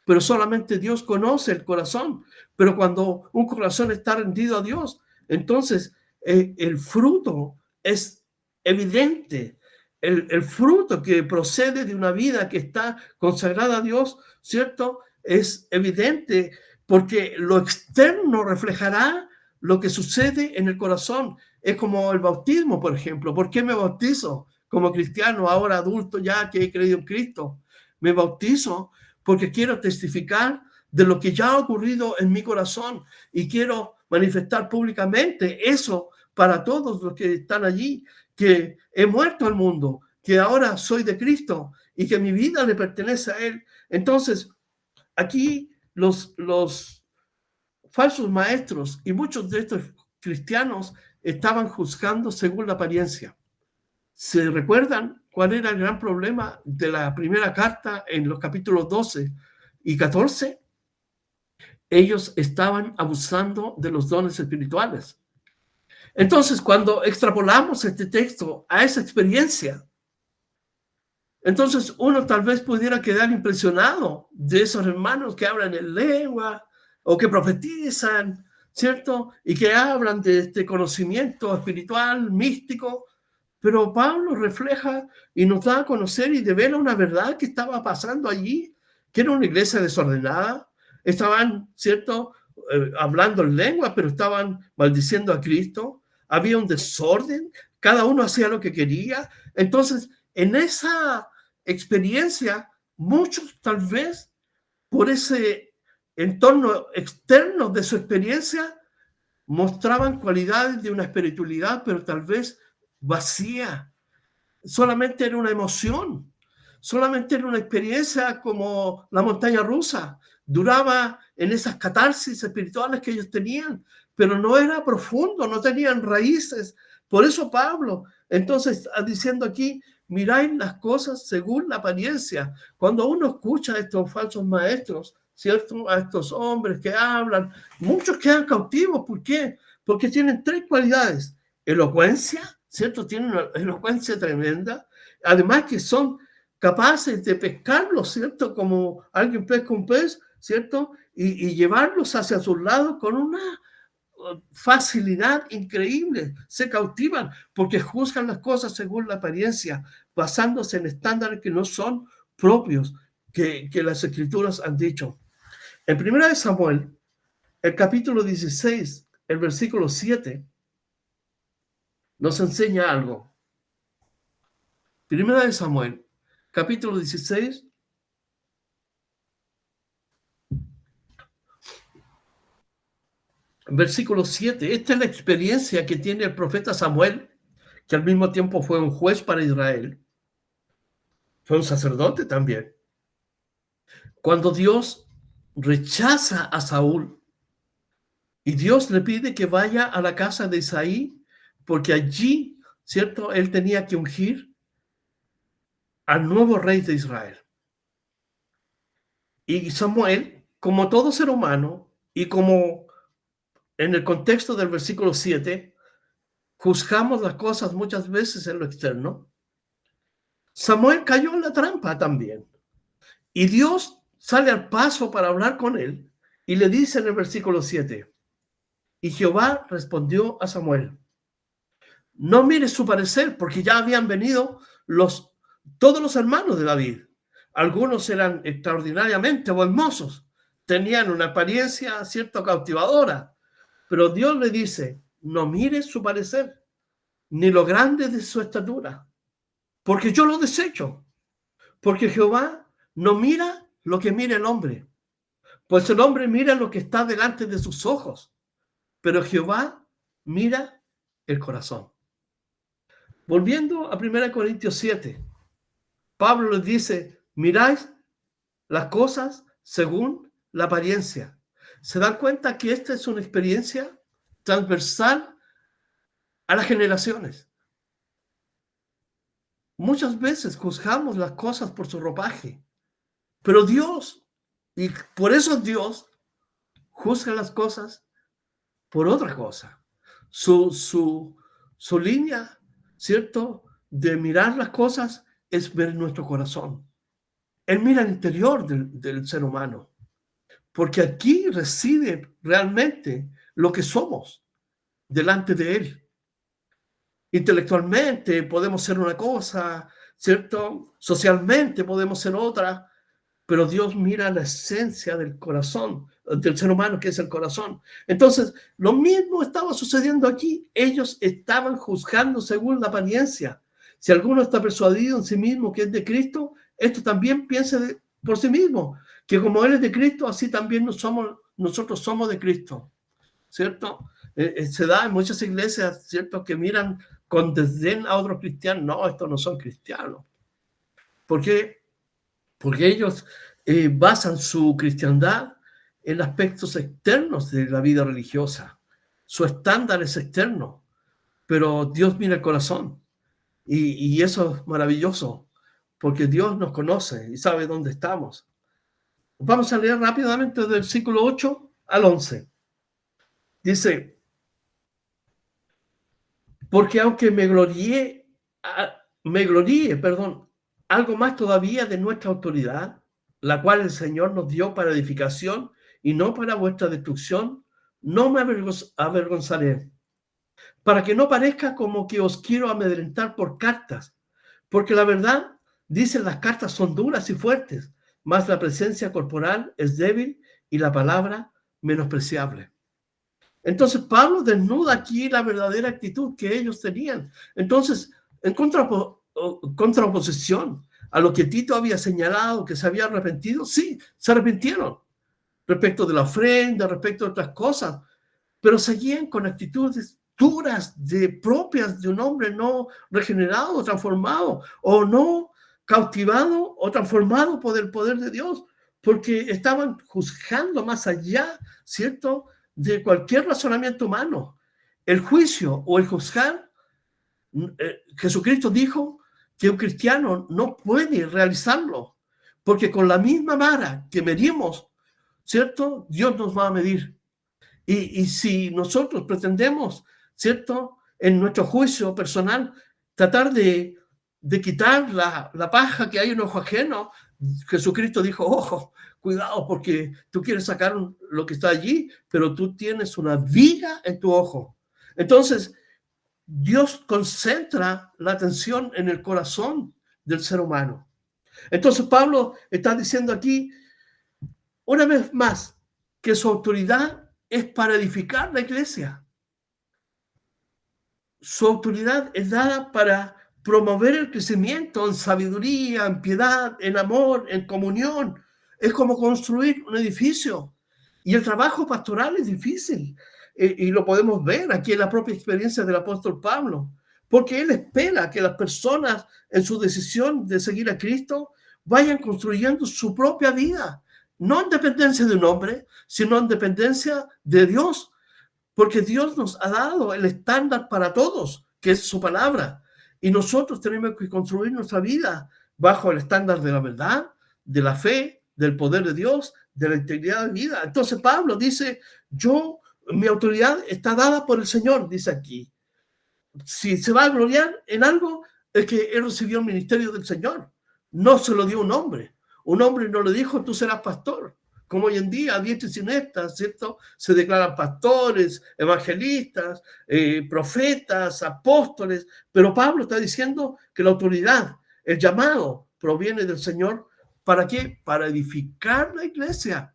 pero solamente Dios conoce el corazón. Pero cuando un corazón está rendido a Dios, entonces el fruto es evidente. El fruto que procede de una vida que está consagrada a Dios, ¿cierto? Es evidente porque lo externo reflejará lo que sucede en el corazón. Es como el bautismo, por ejemplo. ¿Por qué me bautizo como cristiano, ahora adulto ya que he creído en Cristo? Me bautizo porque quiero testificar de lo que ya ha ocurrido en mi corazón y quiero manifestar públicamente eso para todos los que están allí, que he muerto al mundo, que ahora soy de Cristo y que mi vida le pertenece a Él. Entonces, aquí los falsos maestros y muchos de estos cristianos estaban juzgando según la apariencia. ¿Se recuerdan cuál era el gran problema de la primera carta en los capítulos 12 y 14? Ellos estaban abusando de los dones espirituales. Entonces, cuando extrapolamos este texto a esa experiencia, entonces uno tal vez pudiera quedar impresionado de esos hermanos que hablan en lengua o que profetizan, ¿cierto? Y que hablan de este conocimiento espiritual, místico. Pero Pablo refleja y nos da a conocer y devela una verdad que estaba pasando allí, que era una iglesia desordenada, estaban, ¿cierto?, hablando en lengua, pero estaban maldiciendo a Cristo. Había un desorden, cada uno hacía lo que quería. Entonces, en esa experiencia, muchos tal vez por ese entorno externo de su experiencia mostraban cualidades de una espiritualidad, pero tal vez vacía. Solamente era una emoción, solamente era una experiencia como la montaña rusa. Duraba en esas catarsis espirituales que ellos tenían, pero no era profundo, no tenían raíces. Por eso Pablo, entonces, está diciendo aquí, miráis las cosas según la apariencia. Cuando uno escucha a estos falsos maestros, ¿cierto?, a estos hombres que hablan, muchos quedan cautivos. ¿Por qué? Porque tienen tres cualidades: elocuencia, ¿cierto? Tienen una elocuencia tremenda. Además que son capaces de pescarlos, ¿cierto? Como alguien pesca un pez, ¿cierto? Y llevarlos hacia sus lados con una facilidad increíble. Se cautivan porque juzgan las cosas según la apariencia, basándose en estándares que no son propios, que las escrituras han dicho. En 1 Samuel, el capítulo 16, el versículo 7, nos enseña algo. 1 Samuel, capítulo 16, versículo 7. Esta es la experiencia que tiene el profeta Samuel, que al mismo tiempo fue un juez para Israel. Fue un sacerdote también. Cuando Dios rechaza a Saúl y Dios le pide que vaya a la casa de Isaí, porque allí, ¿cierto?, él tenía que ungir al nuevo rey de Israel. Y Samuel, como todo ser humano, y como en el contexto del versículo 7, juzgamos las cosas muchas veces en lo externo, Samuel cayó en la trampa también. Y Dios sale al paso para hablar con él y le dice en el versículo 7, y Jehová respondió a Samuel, no mires su parecer, porque ya habían venido todos los hermanos de David. Algunos eran extraordinariamente hermosos, tenían una apariencia, cierto, cautivadora, pero Dios le dice, no mires su parecer, ni lo grande de su estatura, porque yo lo desecho, porque Jehová no mira lo que mira el hombre, pues el hombre mira lo que está delante de sus ojos, pero Jehová mira el corazón. Volviendo a 1 Corintios 7, Pablo les dice, miráis las cosas según la apariencia. ¿Se dan cuenta que esta es una experiencia transversal a las generaciones? Muchas veces juzgamos las cosas por su ropaje, pero Dios, y por eso Dios juzga las cosas por otra cosa. Su línea, ¿cierto?, de mirar las cosas es ver nuestro corazón. Él mira el interior del ser humano, porque aquí reside realmente lo que somos delante de Él. Intelectualmente podemos ser una cosa, ¿cierto? Socialmente podemos ser otra, pero Dios mira la esencia del corazón, del ser humano, que es el corazón. Entonces, lo mismo estaba sucediendo aquí. Ellos estaban juzgando según la apariencia. Si alguno está persuadido en sí mismo que es de Cristo, esto también piense por sí mismo, que como Él es de Cristo, así también nosotros somos de Cristo, ¿cierto? Se da en muchas iglesias, ¿cierto?, que miran con desdén a otros cristianos. No, estos no son cristianos. ¿Por qué? Porque ellos basan su cristiandad en aspectos externos de la vida religiosa. Su estándar es externo, pero Dios mira el corazón. Y eso es maravilloso, porque Dios nos conoce y sabe dónde estamos. Vamos a leer rápidamente del versículo 8 al 11. Dice, porque aunque me gloríe, algo más todavía de nuestra autoridad, la cual el Señor nos dio para edificación y no para vuestra destrucción, no me avergonzaré, para que no parezca como que os quiero amedrentar por cartas, porque la verdad, dicen, las cartas son duras y fuertes, mas la presencia corporal es débil y la palabra menospreciable. Entonces Pablo desnuda aquí la verdadera actitud que ellos tenían. Entonces, en contraposición a lo que Tito había señalado, que se había arrepentido, sí, se arrepintieron respecto de la ofrenda, respecto de otras cosas, pero seguían con actitudes duras propias de un hombre no regenerado, transformado, o no cautivado o transformado por el poder de Dios, porque estaban juzgando más allá, ¿cierto?, de cualquier razonamiento humano. El juicio o el juzgar, Jesucristo dijo que un cristiano no puede realizarlo, porque con la misma vara que medimos, ¿cierto?, Dios nos va a medir. Y si nosotros pretendemos, ¿cierto?, en nuestro juicio personal, tratar de quitar la paja que hay en ojo ajeno, Jesucristo dijo, ojo, cuidado, porque tú quieres sacar lo que está allí, pero tú tienes una viga en tu ojo. Entonces, Dios concentra la atención en el corazón del ser humano. Entonces, Pablo está diciendo aquí, una vez más, que su autoridad es para edificar la iglesia. Su autoridad es dada para promover el crecimiento en sabiduría, en piedad, en amor, en comunión. Es como construir un edificio. Y el trabajo pastoral es difícil. Y lo podemos ver aquí en la propia experiencia del apóstol Pablo. Porque él espera que las personas en su decisión de seguir a Cristo vayan construyendo su propia vida. No en dependencia de un hombre, sino en dependencia de Dios. Porque Dios nos ha dado el estándar para todos, que es su palabra. Y nosotros tenemos que construir nuestra vida bajo el estándar de la verdad, de la fe, del poder de Dios, de la integridad de vida. Entonces Pablo dice, mi autoridad está dada por el Señor, dice aquí. Si se va a gloriar en algo, es que él recibió el ministerio del Señor. No se lo dio un hombre. Un hombre no le dijo, tú serás pastor. Como hoy en día, a diestra y siniestra, ¿cierto? Se declaran pastores, evangelistas, profetas, apóstoles. Pero Pablo está diciendo que la autoridad, el llamado, proviene del Señor. ¿Para qué? Para edificar la iglesia.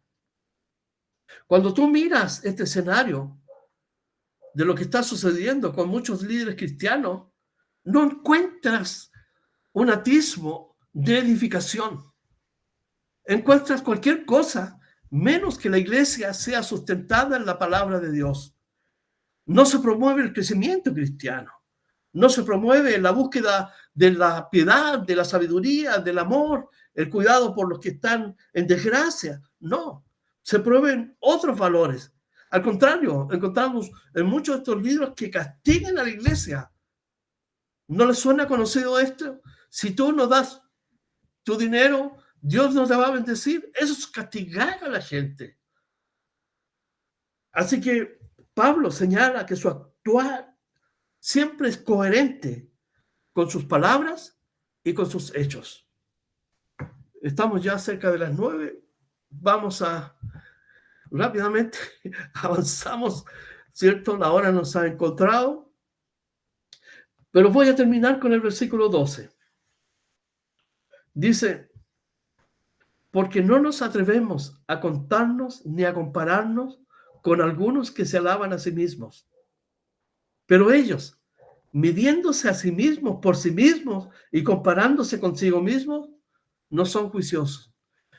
Cuando tú miras este escenario de lo que está sucediendo con muchos líderes cristianos, no encuentras un atisbo de edificación. Encuentras cualquier cosa menos que la iglesia sea sustentada en la palabra de Dios. No se promueve el crecimiento cristiano. No se promueve la búsqueda de la piedad, de la sabiduría, del amor, el cuidado por los que están en desgracia. No, se promueven otros valores. Al contrario, encontramos en muchos de estos libros que castigan a la iglesia. ¿No les suena conocido esto? Si tú no das tu dinero, Dios no te va a bendecir. Eso es castigar a la gente. Así que Pablo señala que su actuar siempre es coherente con sus palabras y con sus hechos. Estamos ya cerca de las 9. Vamos a rápidamente, avanzamos, ¿cierto? La hora nos ha encontrado. Pero voy a terminar con el versículo 12. Dice, porque no nos atrevemos a contarnos ni a compararnos con algunos que se alaban a sí mismos. Pero ellos, midiéndose a sí mismos por sí mismos y comparándose consigo mismos, no son juiciosos.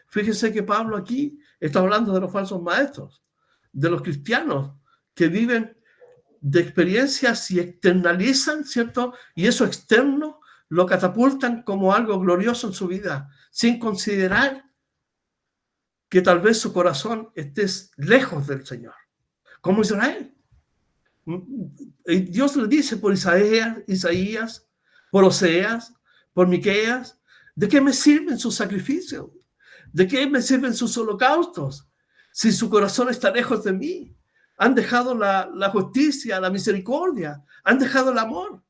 Fíjense que Pablo aquí está hablando de los falsos maestros, de los cristianos que viven de experiencias y externalizan, ¿cierto? Y eso externo lo catapultan como algo glorioso en su vida, sin considerar que tal vez su corazón esté lejos del Señor, como Israel. Dios le dice por Isaías, por Oseas, por Miqueas, ¿de qué me sirven sus sacrificios? ¿De qué me sirven sus holocaustos? Si su corazón está lejos de mí. Han dejado la justicia, la misericordia, han dejado el amor.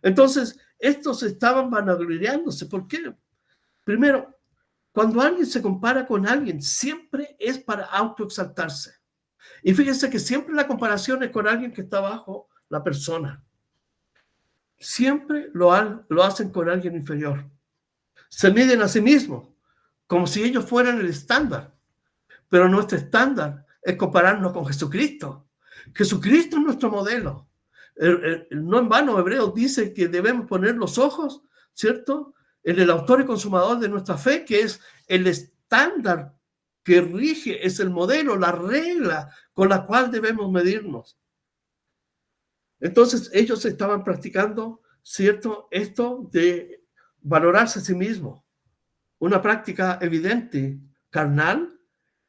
Entonces, estos estaban vanagloriándose. ¿Por qué? Primero, cuando alguien se compara con alguien, siempre es para autoexaltarse. Y fíjense que siempre la comparación es con alguien que está bajo la persona. Siempre lo hacen con alguien inferior. Se miden a sí mismos, como si ellos fueran el estándar. pero nuestro estándar es compararnos con Jesucristo. Jesucristo es nuestro modelo. No en vano, Hebreos dice que debemos poner los ojos, ¿cierto?, en el autor y consumador de nuestra fe, que es el estándar que rige, es el modelo, la regla con la cual debemos medirnos. Entonces ellos estaban practicando, ¿cierto?, esto de valorarse a sí mismo, una práctica evidente, carnal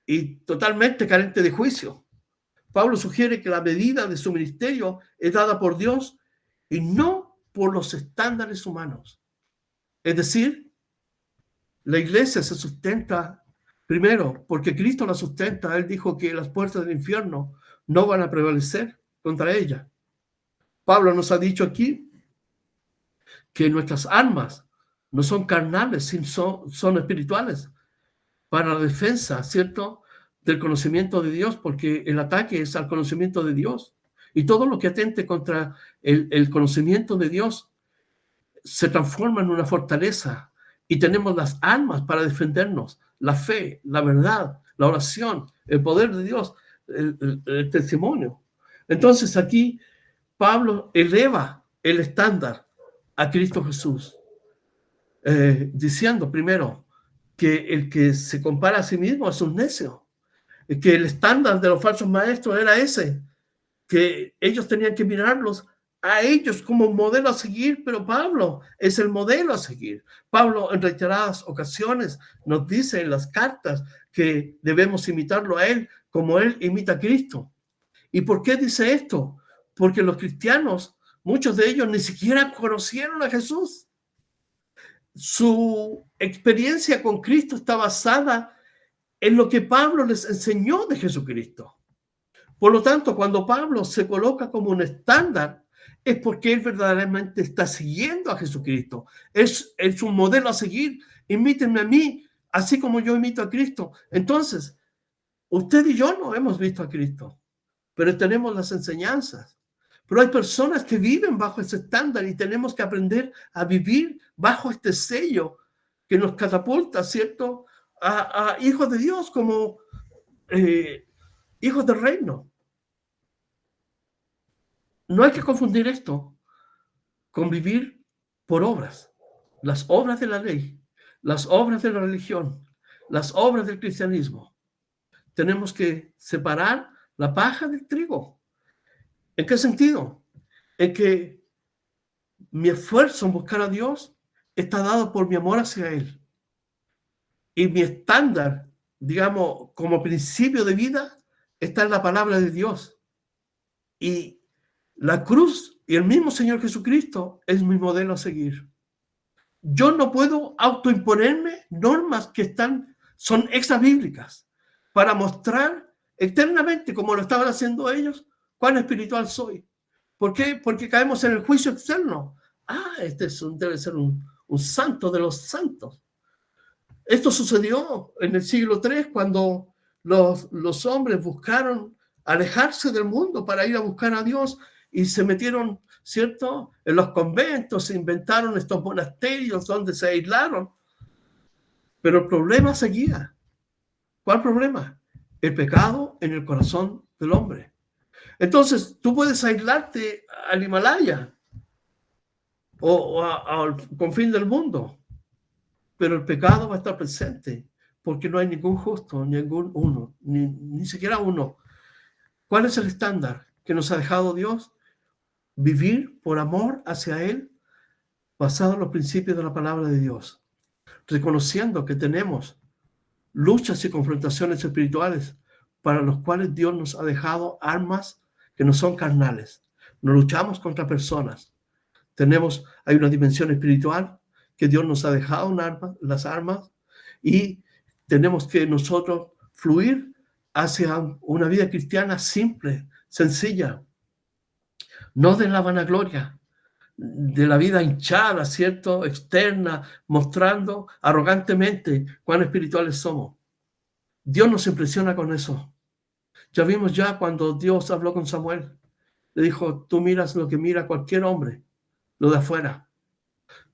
y totalmente carente de juicio. Pablo sugiere que la medida de su ministerio es dada por Dios y no por los estándares humanos. Es decir, la iglesia se sustenta primero porque Cristo la sustenta. Él dijo que las puertas del infierno no van a prevalecer contra ella. Pablo nos ha dicho aquí que nuestras armas no son carnales, son espirituales para la defensa, ¿cierto?, del conocimiento de Dios, porque el ataque es al conocimiento de Dios. Y todo lo que atente contra el conocimiento de Dios se transforma en una fortaleza y tenemos las armas para defendernos, la fe, la verdad, la oración, el poder de Dios, el testimonio. Entonces aquí Pablo eleva el estándar a Cristo Jesús, diciendo primero que el que se compara a sí mismo es un necio, que el estándar de los falsos maestros era ese, que ellos tenían que mirarlos a ellos como modelo a seguir, pero Pablo es el modelo a seguir. Pablo en reiteradas ocasiones nos dice en las cartas que debemos imitarlo a él como él imita a Cristo. ¿Y por qué dice esto? Porque los cristianos, muchos de ellos ni siquiera conocieron a Jesús. Su experiencia con Cristo está basada en lo que Pablo les enseñó de Jesucristo. Por lo tanto, cuando Pablo se coloca como un estándar, es porque él verdaderamente está siguiendo a Jesucristo. Es un modelo a seguir. Imítenme a mí, así como yo imito a Cristo. Entonces, usted y yo no hemos visto a Cristo, pero tenemos las enseñanzas. Pero hay personas que viven bajo ese estándar y tenemos que aprender a vivir bajo este sello que nos catapulta, ¿cierto?, a hijos de Dios, como hijos del reino. No hay que confundir esto con vivir por obras. Las obras de la ley, las obras de la religión, las obras del cristianismo. Tenemos que separar la paja del trigo. ¿En qué sentido? En que mi esfuerzo en buscar a Dios está dado por mi amor hacia Él. Y mi estándar, digamos, como principio de vida, está en la palabra de Dios. Y la cruz y el mismo Señor Jesucristo es mi modelo a seguir. Yo no puedo autoimponerme normas que son extrabíblicas para mostrar eternamente, como lo estaban haciendo ellos, cuán espiritual soy. ¿Por qué? Porque caemos en el juicio externo. Este debe ser un santo de los santos. Esto sucedió en el siglo III cuando los hombres buscaron alejarse del mundo para ir a buscar a Dios y se metieron, ¿cierto?, en los conventos, se inventaron estos monasterios donde se aislaron. Pero el problema seguía. ¿Cuál problema? El pecado en el corazón del hombre. Entonces, tú puedes aislarte al Himalaya o al confín del mundo, pero el pecado va a estar presente porque no hay ningún justo, ni siquiera uno. ¿Cuál es el estándar que nos ha dejado Dios? Vivir por amor hacia Él, basado en los principios de la palabra de Dios, reconociendo que tenemos luchas y confrontaciones espirituales para los cuales Dios nos ha dejado armas que no son carnales. No luchamos contra personas. Hay una dimensión espiritual que Dios nos ha dejado las armas, y tenemos que nosotros fluir hacia una vida cristiana simple, sencilla, no de la vanagloria, de la vida hinchada, ¿cierto?, externa, mostrando arrogantemente cuán espirituales somos. Dios nos impresiona con eso. Ya vimos cuando Dios habló con Samuel. Le dijo, tú miras lo que mira cualquier hombre, lo de afuera,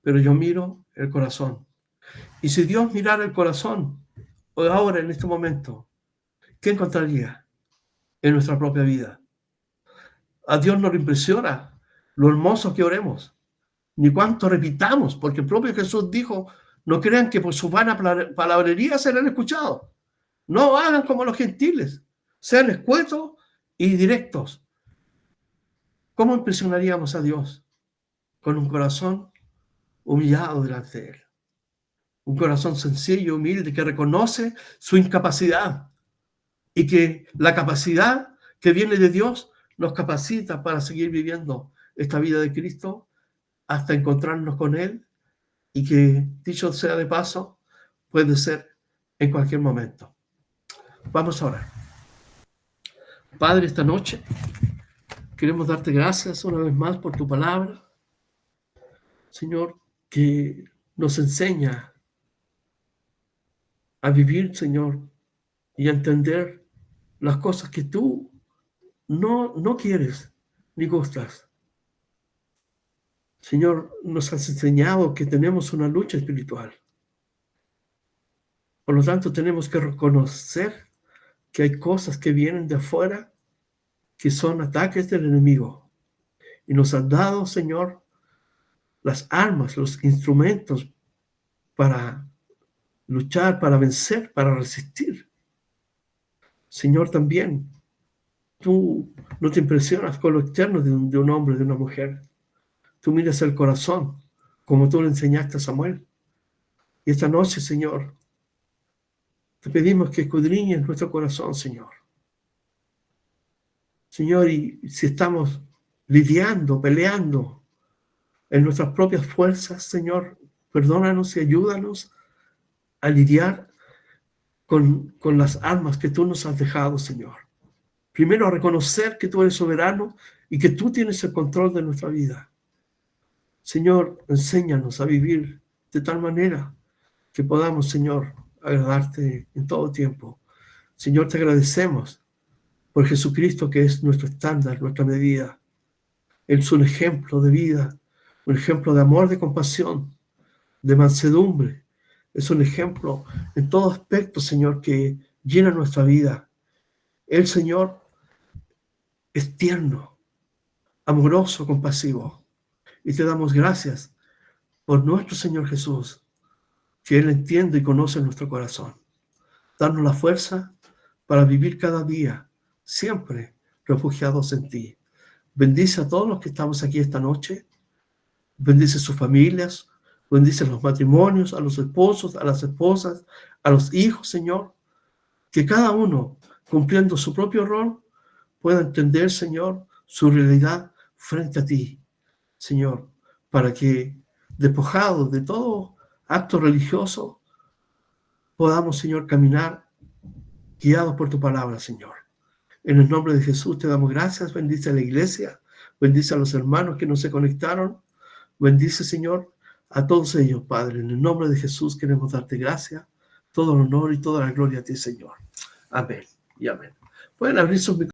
pero yo miro el corazón. Y si Dios mirara el corazón, ahora en este momento, ¿qué encontraría en nuestra propia vida? A Dios no le impresiona lo hermoso que oremos, ni cuánto repitamos, porque el propio Jesús dijo, no crean que por su vana palabrería serán escuchados. No hagan como los gentiles, sean escuetos y directos. ¿Cómo impresionaríamos a Dios? Con un corazón humillado delante de Él. Un corazón sencillo, humilde, que reconoce su incapacidad y que la capacidad que viene de Dios nos capacita para seguir viviendo esta vida de Cristo hasta encontrarnos con Él y que, dicho sea de paso, puede ser en cualquier momento. Vamos a orar. Padre, esta noche queremos darte gracias una vez más por tu palabra, Señor, que nos enseña a vivir, Señor, y a entender las cosas que tú no quieres ni gustas. Señor, nos has enseñado que tenemos una lucha espiritual. Por lo tanto, tenemos que reconocer que hay cosas que vienen de afuera que son ataques del enemigo. Y nos has dado, Señor, las armas, los instrumentos para luchar, para vencer, para resistir. Señor, también tú no te impresionas con lo externo de un hombre, de una mujer. Tú miras el corazón, como tú le enseñaste a Samuel. Y esta noche, Señor, te pedimos que escudriñes nuestro corazón, Señor. Señor, y si estamos lidiando, peleando en nuestras propias fuerzas, Señor, perdónanos y ayúdanos a lidiar con las armas que tú nos has dejado, Señor. Primero, a reconocer que tú eres soberano y que tú tienes el control de nuestra vida. Señor, enséñanos a vivir de tal manera que podamos, Señor, agradarte en todo tiempo. Señor, te agradecemos por Jesucristo, que es nuestro estándar, nuestra medida. Él es un ejemplo de vida, un ejemplo de amor, de compasión, de mansedumbre. Es un ejemplo en todo aspecto, Señor, que llena nuestra vida. El Señor es tierno, amoroso, compasivo. Y te damos gracias por nuestro Señor Jesús, que Él entiende y conoce nuestro corazón. Darnos la fuerza para vivir cada día, siempre refugiados en ti. Bendice a todos los que estamos aquí esta noche. Bendice sus familias. Bendice los matrimonios, a los esposos, a las esposas, a los hijos, Señor. Que cada uno, cumpliendo su propio rol, pueda entender, Señor, su realidad frente a ti, Señor, para que, despojados de todo acto religioso, podamos, Señor, caminar guiados por tu palabra, Señor. En el nombre de Jesús te damos gracias. Bendice a la iglesia, bendice a los hermanos que no se conectaron. Bendice, Señor, a todos ellos, Padre. En el nombre de Jesús queremos darte gracias, todo el honor y toda la gloria a ti, Señor. Amén y amén. Pueden abrir sus micrófonos.